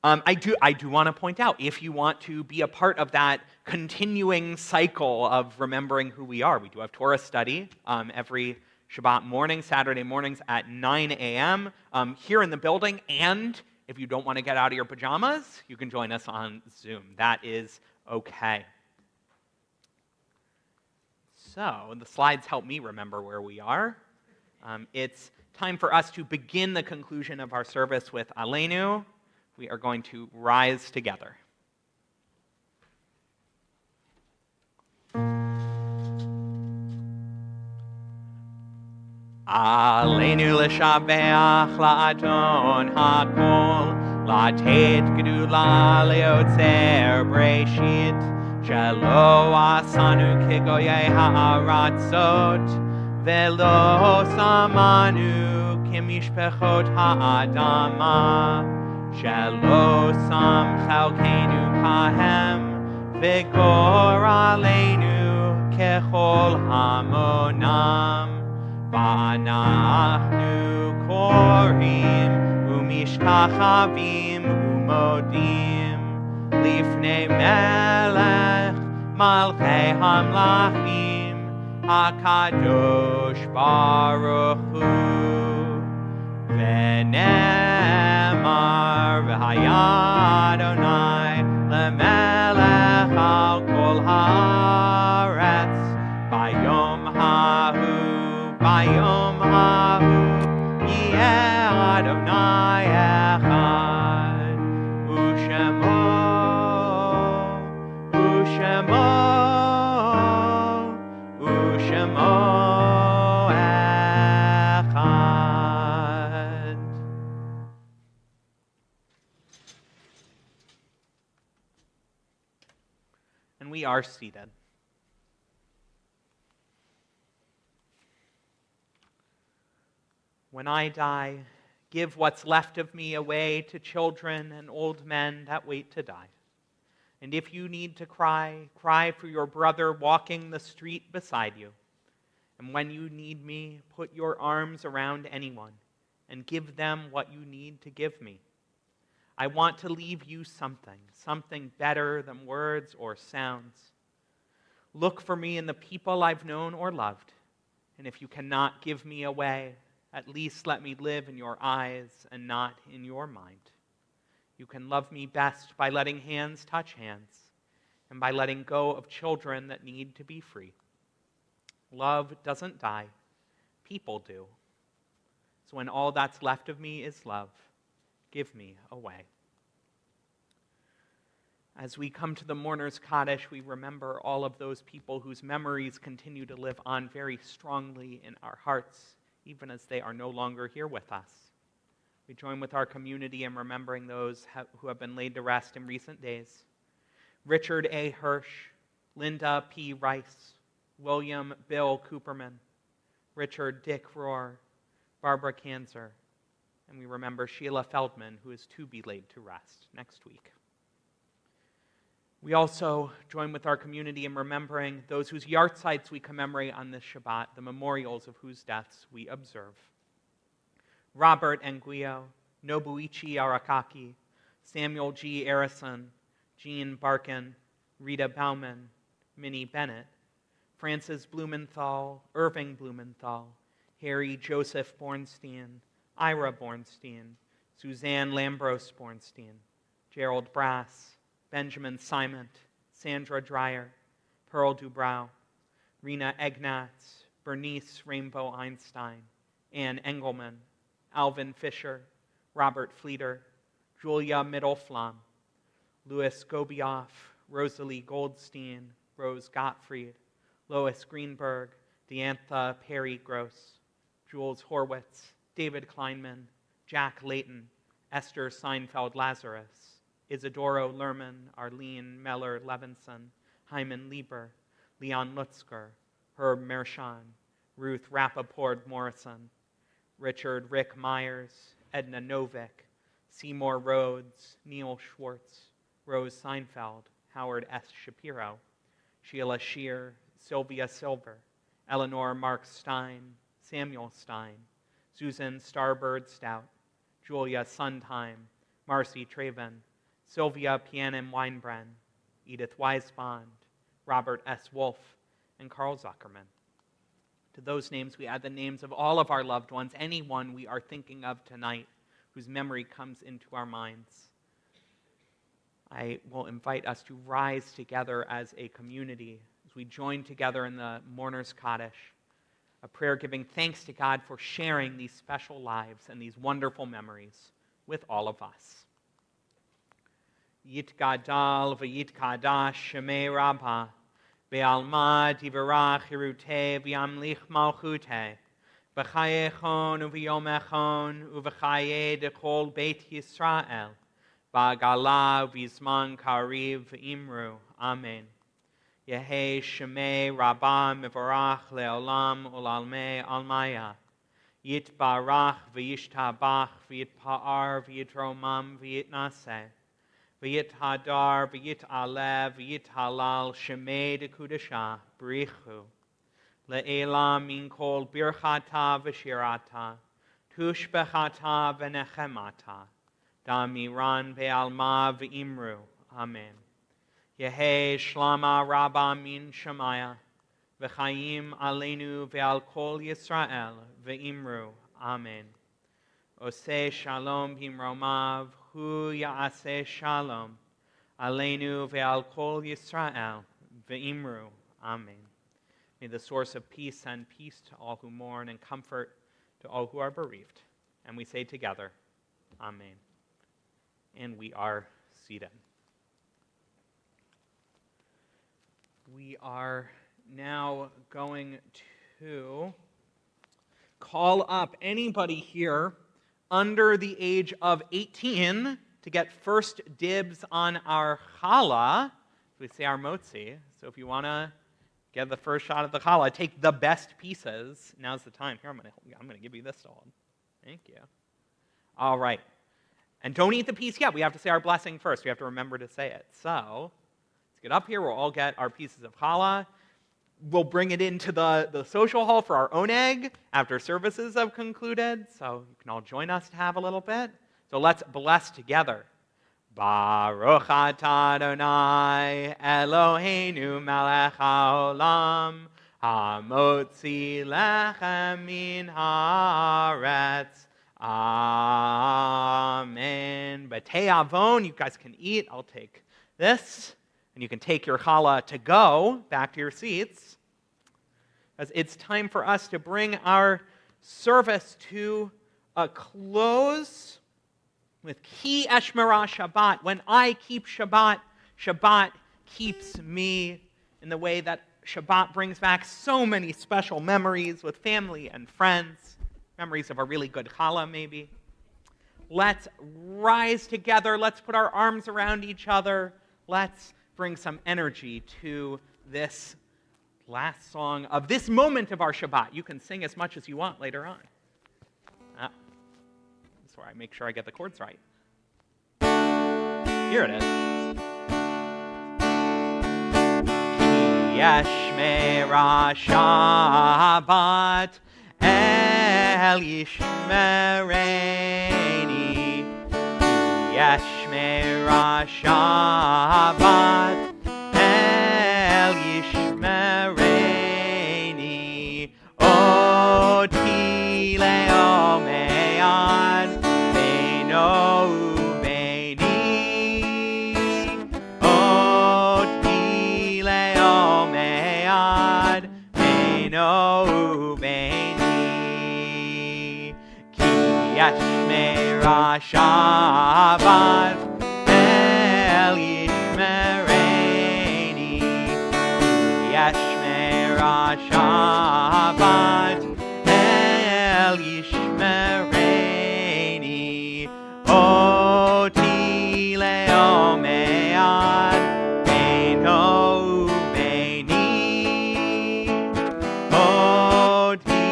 I do want to point out, if you want to be a part of that continuing cycle of remembering who we are, we do have Torah study every Shabbat morning, Saturday mornings at 9 a.m. Here in the building, and if you don't want to get out of your pajamas, you can join us on Zoom. That is okay. So, the slides help me remember where we are. It's time for us to begin the conclusion of our service with Aleinu. We are going to rise together. Aleinu l'shabeach la'adon hakol, la'tet gedula le'otzer breshit, shelo asanu kegoyei ha'aratzot, velo samanu kimishpechot ha'adama, shelo sam chalkeinu kahem, v'gor aleinu kechol hamonam. V'anachnu korim ומשתחווים ומודים לפני מלך מלכי המלכים הקדוש ברוך הוא. ונאמר והיה אדוני למלך על כל הארץ ביום ההוא יהיה אדוני אחד ושמו אחד. And we are seated. When I die, give what's left of me away to children and old men that wait to die. And if you need to cry, cry for your brother walking the street beside you. And when you need me, put your arms around anyone and give them what you need to give me. I want to leave you something better than words or sounds. Look for me in the people I've known or loved. And if you cannot give me away, at least let me live in your eyes and not in your mind. You can love me best by letting hands touch hands and by letting go of children that need to be free. Love doesn't die. People do. So when all that's left of me is love, give me away. As we come to the mourner's Kaddish, we remember all of those people whose memories continue to live on very strongly in our hearts, even as they are no longer here with us. We join with our community in remembering those who have been laid to rest in recent days. Richard A. Hirsch, Linda P. Rice, William Bill Cooperman, Richard Dick Rohr, Barbara Kanzer, and we remember Sheila Feldman, who is to be laid to rest next week. We also join with our community in remembering those whose yahrzeits we commemorate on this Shabbat, the memorials of whose deaths we observe. Robert Nguyo, Nobuichi Arakaki, Samuel G. Arison, Jean Barkin, Rita Bauman, Minnie Bennett, Francis Blumenthal, Irving Blumenthal, Harry Joseph Bornstein, Ira Bornstein, Suzanne Lambros Bornstein, Gerald Brass, Benjamin Simont, Sandra Dreyer, Pearl Dubrow, Rena Egnatz, Bernice Rainbow Einstein, Ann Engelman, Alvin Fisher, Robert Fleeter, Julia Mittelflam, Louis Gobioff, Rosalie Goldstein, Rose Gottfried, Lois Greenberg, Diantha Perry Gross, Jules Horwitz, David Kleinman, Jack Layton, Esther Seinfeld Lazarus, Isidoro Lerman, Arlene Meller Levinson, Hyman Lieber, Leon Lutzker, Herb Mershon, Ruth Rappaport Morrison, Richard Rick Myers, Edna Novick, Seymour Rhodes, Neil Schwartz, Rose Seinfeld, Howard S. Shapiro, Sheila Shear, Sylvia Silver, Eleanor Mark Stein, Samuel Stein, Susan Starbird Stout, Julia Sondheim, Marcy Traven, Sylvia Pianin Weinbrenn, Edith Weisbond, Robert S. Wolf, and Carl Zuckerman. To those names, we add the names of all of our loved ones, anyone we are thinking of tonight whose memory comes into our minds. I will invite us to rise together as a community as we join together in the Mourner's Kaddish, a prayer giving thanks to God for sharing these special lives and these wonderful memories with all of us. Yitgadal v'yitkadash shemei Rabbah, be'alma divarach hiruteh v'yamlich malchuteh, b'chayechon u'v'yomechon u'v'chaye dechol beit Yisrael, ba'gala v'zman kariv v'imru. Amen. Yehei shemei Rabbah mivarach le'olam u'lalmei almaya, yitbarach v'yishtabach v'yitpa'ar v'yitromam v'yitnaseh, V'yithadar, v'yit'aleh, v'yithalal, shemei dekudashah, b'richu. Le'elam min kol birchata v'shirata, Hushbechata v'nechemata, damiran ve'alma v'imru. Amen. Yehi shlama rabba min shamaya, v'chaim aleinu ve'al kol Yisrael v'imru. Amen. Oseh shalom bimromav, hu ya'aseh shalom, aleinu ve'al kol Yisrael v'imru. Amen. May the source of peace send peace to all who mourn and comfort to all who are bereaved. And we say together, Amen. And we are seated. We are now going to call up anybody here under the age of 18 to get first dibs on our challah. We say our motzi. So if you want to get the first shot of the challah, take the best pieces. Now's the time. Here, I'm going to give you this one. Thank you. All right. And don't eat the piece yet. We have to say our blessing first. We have to remember to say it. So let's get up here. We'll all get our pieces of challah. We'll bring it into the social hall for our own egg after services have concluded. So you can all join us to have a little bit. So let's bless together. Baruch atah Adonai Eloheinu melech haolam hamotzi lechem min haaretz. Amen. B'tei avon, you guys can eat. I'll take this. And you can take your challah to go back to your seats. As it's time for us to bring our service to a close with Ki Eshmerah Shabbat. When I keep Shabbat, Shabbat keeps me, in the way that Shabbat brings back so many special memories with family and friends, memories of a really good challah maybe. Let's rise together. Let's put our arms around each other. Let's bring some energy to this last song of this moment of our Shabbat. You can sing as much as you want later on. That's where I make sure I get the chords right. Here it is. Ki Yeshmerah Shabbat El Yishmereini. Ki Yeshmerah Shabbat El Yishmereini. Oti le'omead beino ubeini. Oti le'omead beino ubeini. Ki Yeshmerah Shabbat El Yishmereini. Ki Yeshmerah Shabbat El Yishmereini. Oti le'omead beino ubeini. Oti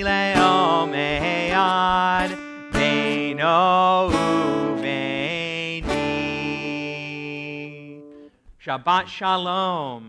le'omead beino ubeini. Shabbat Shalom.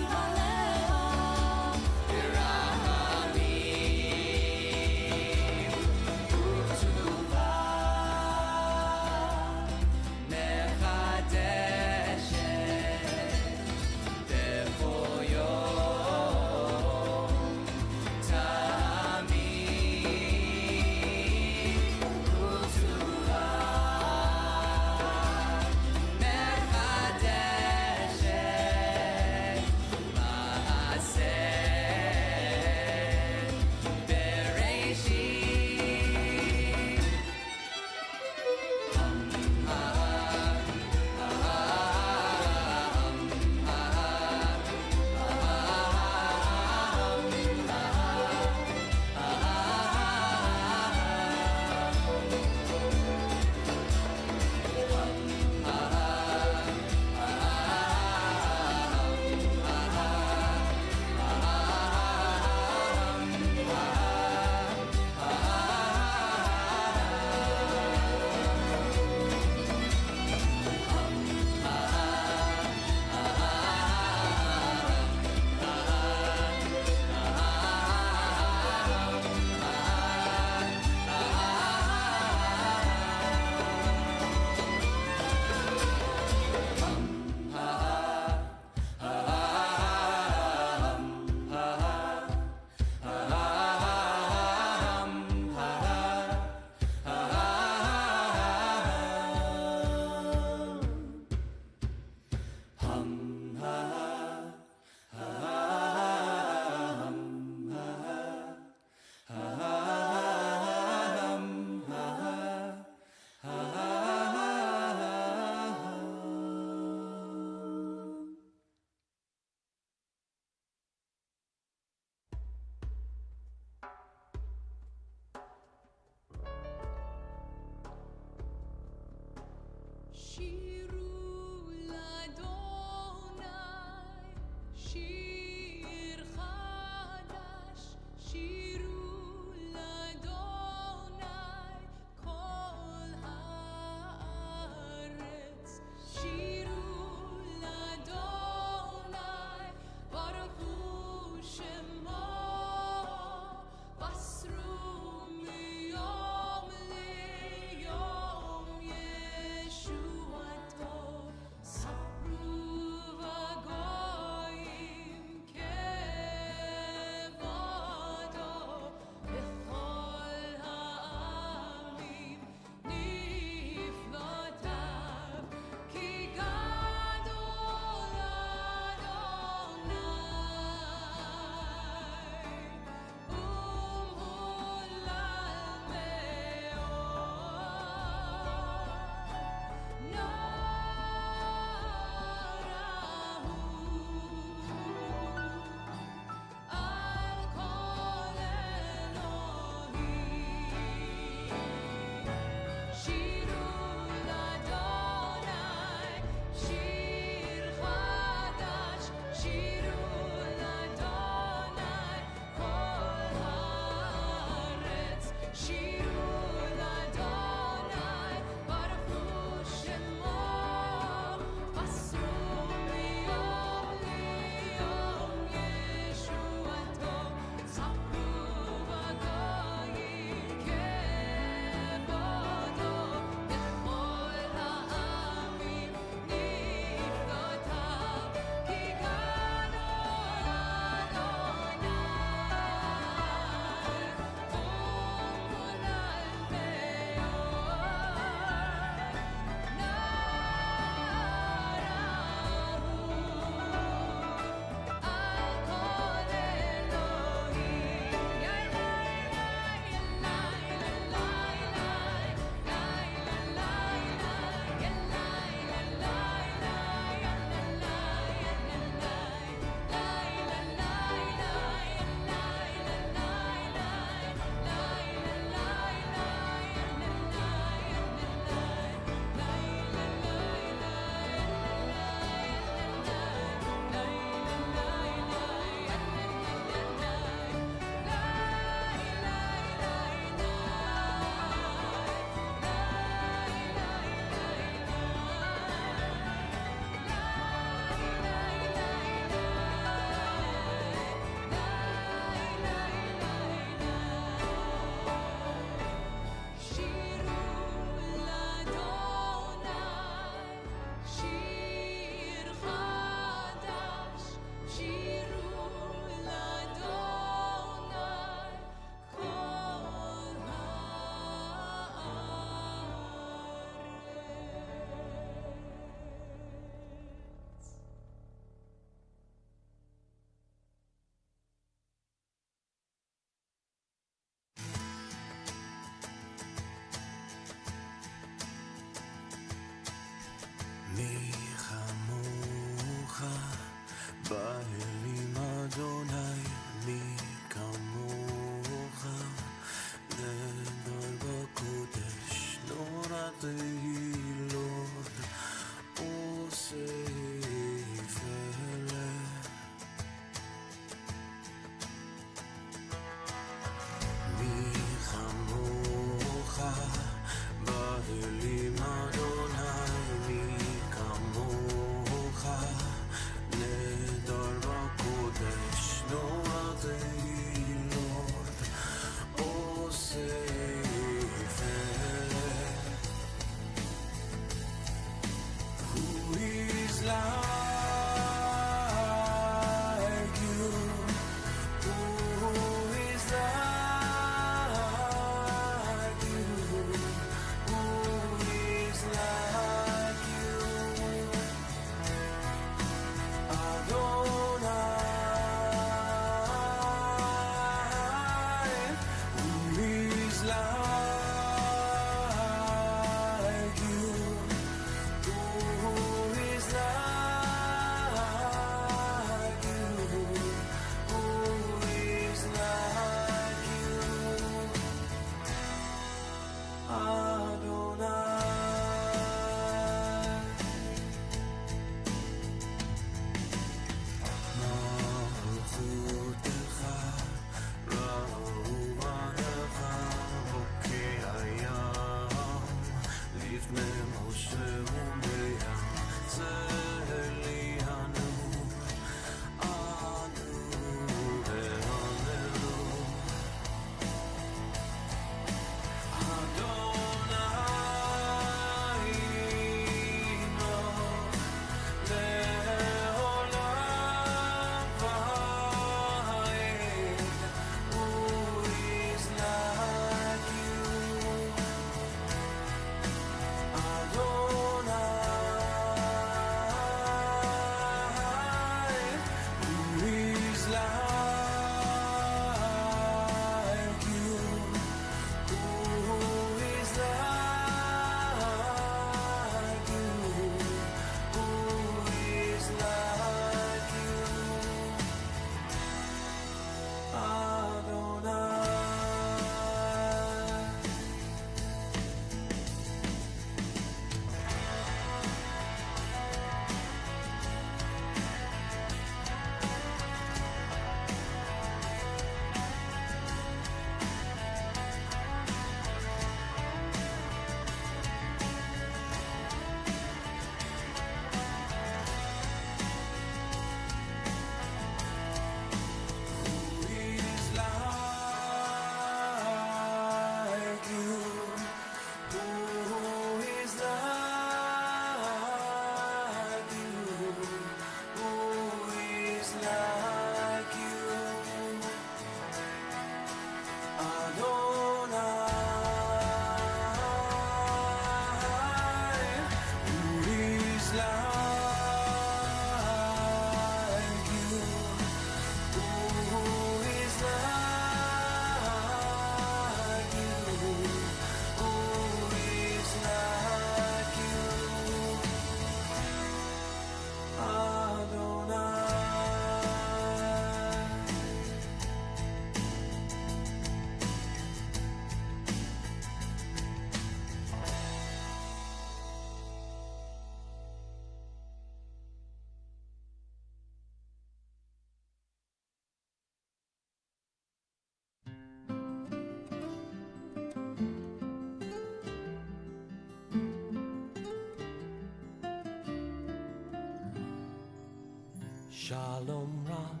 Shalom Rab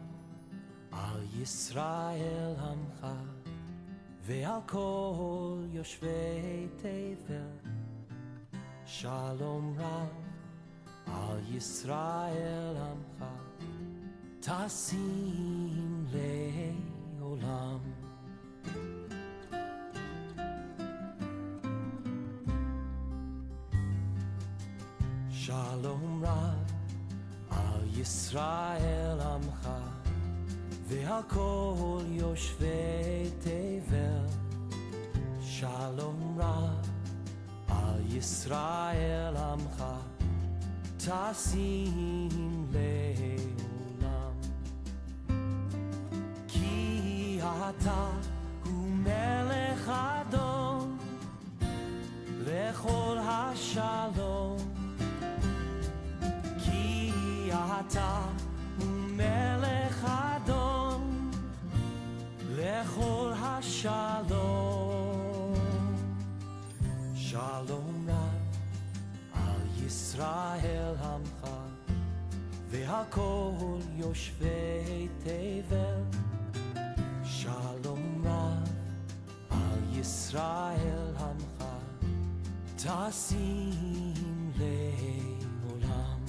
al Yisrael Hamcha ve'al kol yoshvei Tevel. Shalom Rab al Yisrael Hamcha tasim le'olam. Shalom Rab al Yisrael Amcha ve'al kol yoshvei Tevel. Shalom Rab al Yisrael Amcha tasim le'olam. Ki ata hu melech Adon lechol hashalom. אתה ומלך אדון לכל השלום. שלום רב על ישראל עמך והכל יושבי תבל. שלום רב על ישראל עמך תשים לעולם.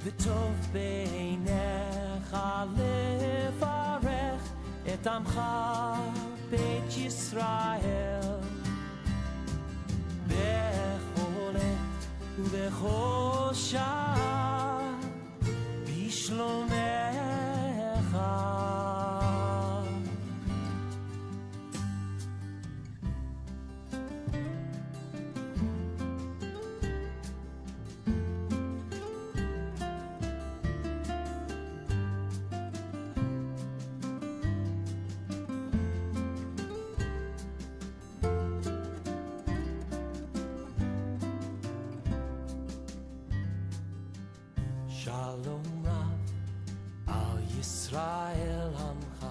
וטוב בעיניך לברך את עמך בית ישראל בכל עת ובכל שעה בשלומך. שלום רב על ישראל עמך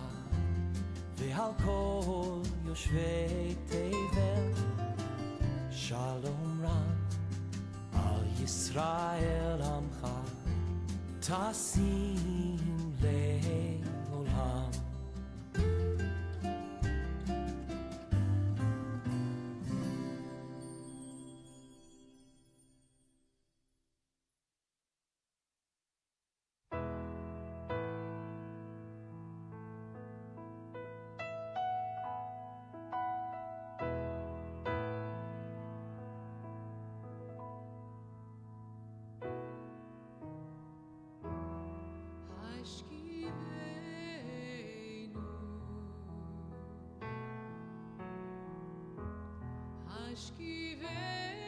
ועל כל יושבי תבל. שלום רב על ישראל עמך תשים לעולם. Ashkivenu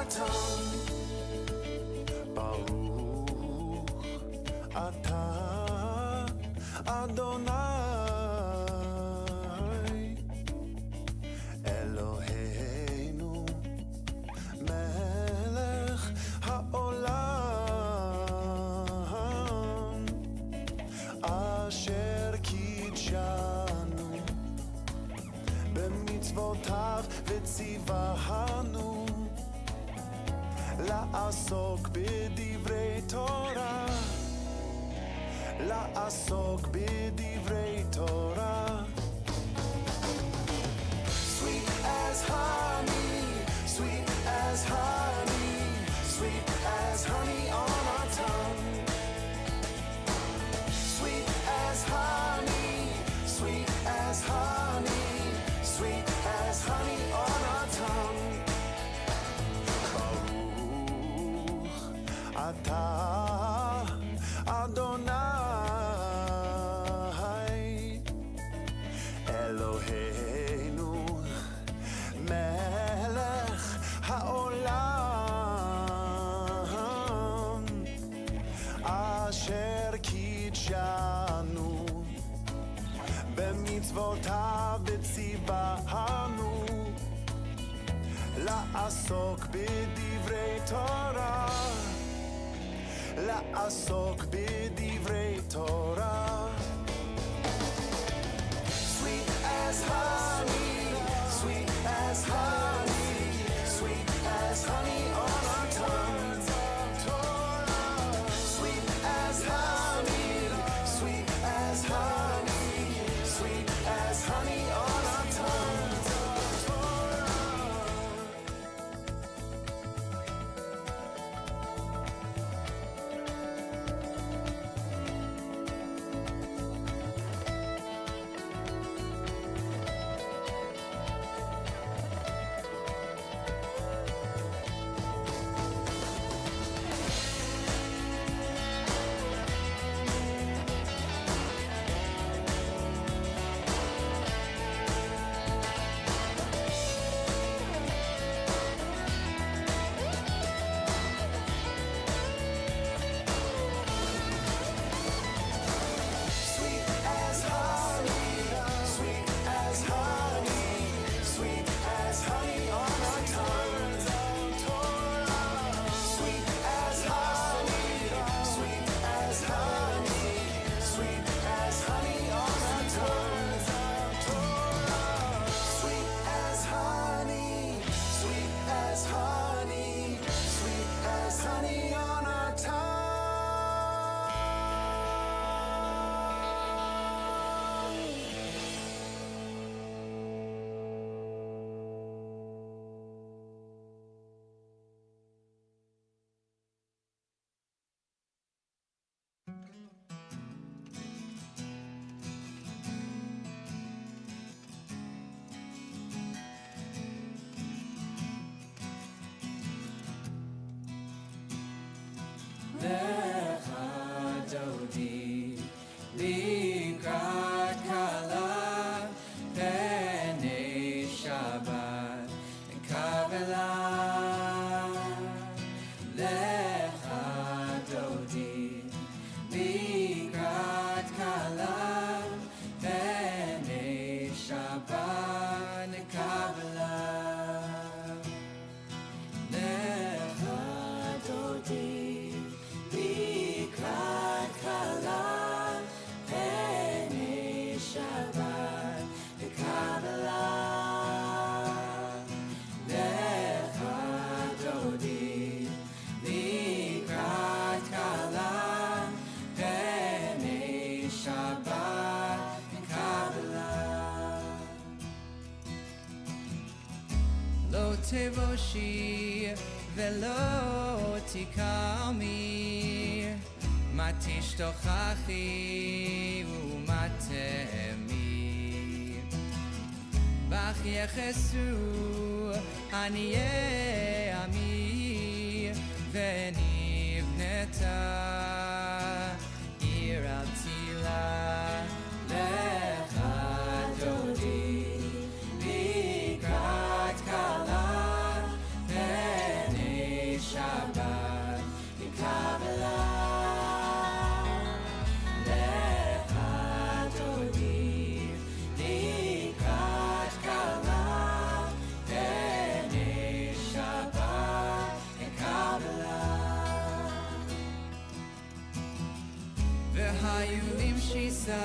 Onatan Baruch Atah Adonai Eloheinu Melech HaOlam Asher Kidshanu B'mitzvotav v'tzivahanu La'asok b'divrei Torah La'asok b'divrei Torah Sweet as honey, sweet as honey, sweet as honey on our tongue. Sweet as honey, sweet as honey, sweet as honey on our tongue. Baruch Atah Adonai Eloheinu Melech HaOlam Asher Kidshanu B'mitzvotav v'tzivahanu La'asok b'divrei Torah La'asok b'divrei Torah Sweet as honey, sweet as honey, sweet as honey on our tongue. Sweet as honey, sweet as honey, sweet as honey on our tongue. Sweet as honey, sweet as honey, sweet as honey on our tongue. Sweet as honey, sweet as honey, sweet as honey on our tongue. Sweet as honey, sweet as honey, sweet as honey on our tongue. Lecha Dodi Likrat Kala Penei Shabbat Kabbalah Lecha Dodi Likrat Kala Penei Shabbat Kabbalah Lecha Dodi Likrat Kala Penei Shabbat Kabbalah Lecha Dodi Likrat Kala Penei Shabbat Kabbalah Lo tevoshi velo tikami matishtochachi umatemi bach yechesu aniye ami venivneta ir al tila lecha dodi likrat kala penei היו למשיסה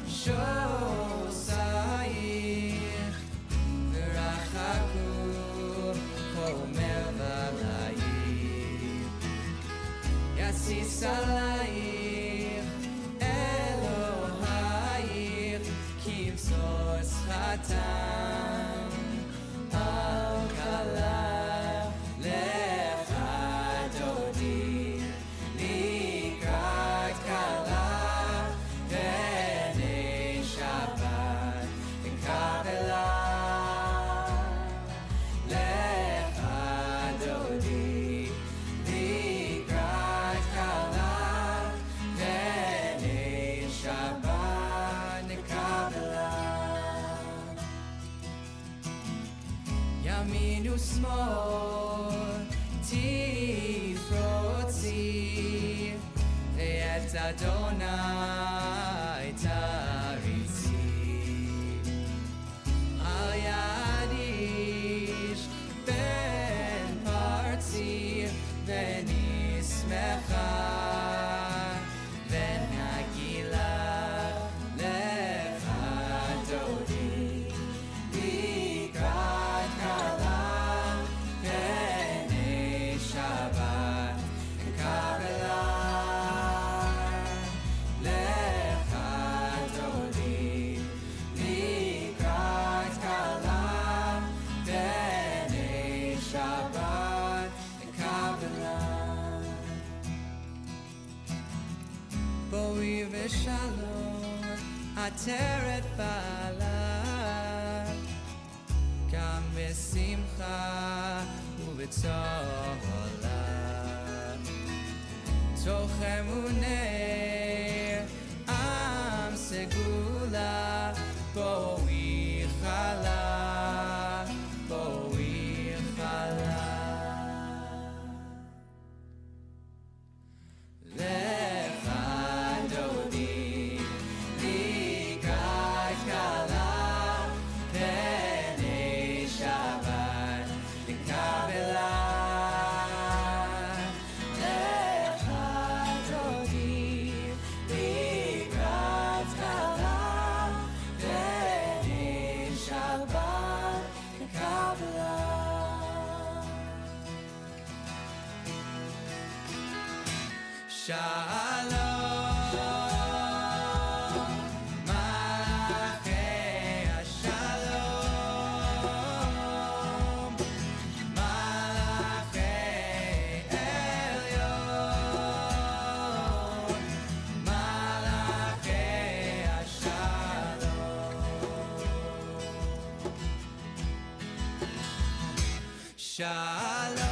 שוסייך ורחקו חומר ולעיר יסיס עלייך אלוהייך כבשוס חתם על כלה לך דודי לקראת כלה בני שבת וקבלה לך דודי לקראת כלה בני שבת נקבלה ימין ושמאל תפרוצי ואת אדוני תריצי על יד איש בן פרצי ונשמחה ונגילה לך דודי לקראת כלה בני שבת קבלה לך דודי לקראת כלה בני שבת קבלה בואי ושלום עטרת בעלה גם בשמחה ובצהלה תוך אמוני עם סגולה בואי חלה בואי חלה לך דודי לקראת כלה בני שבת לקבלה לך דודי לקראת כלה בני שבת לקבלה שלום מלאכי השלום מלאכי עליון מלאכי השלום שלום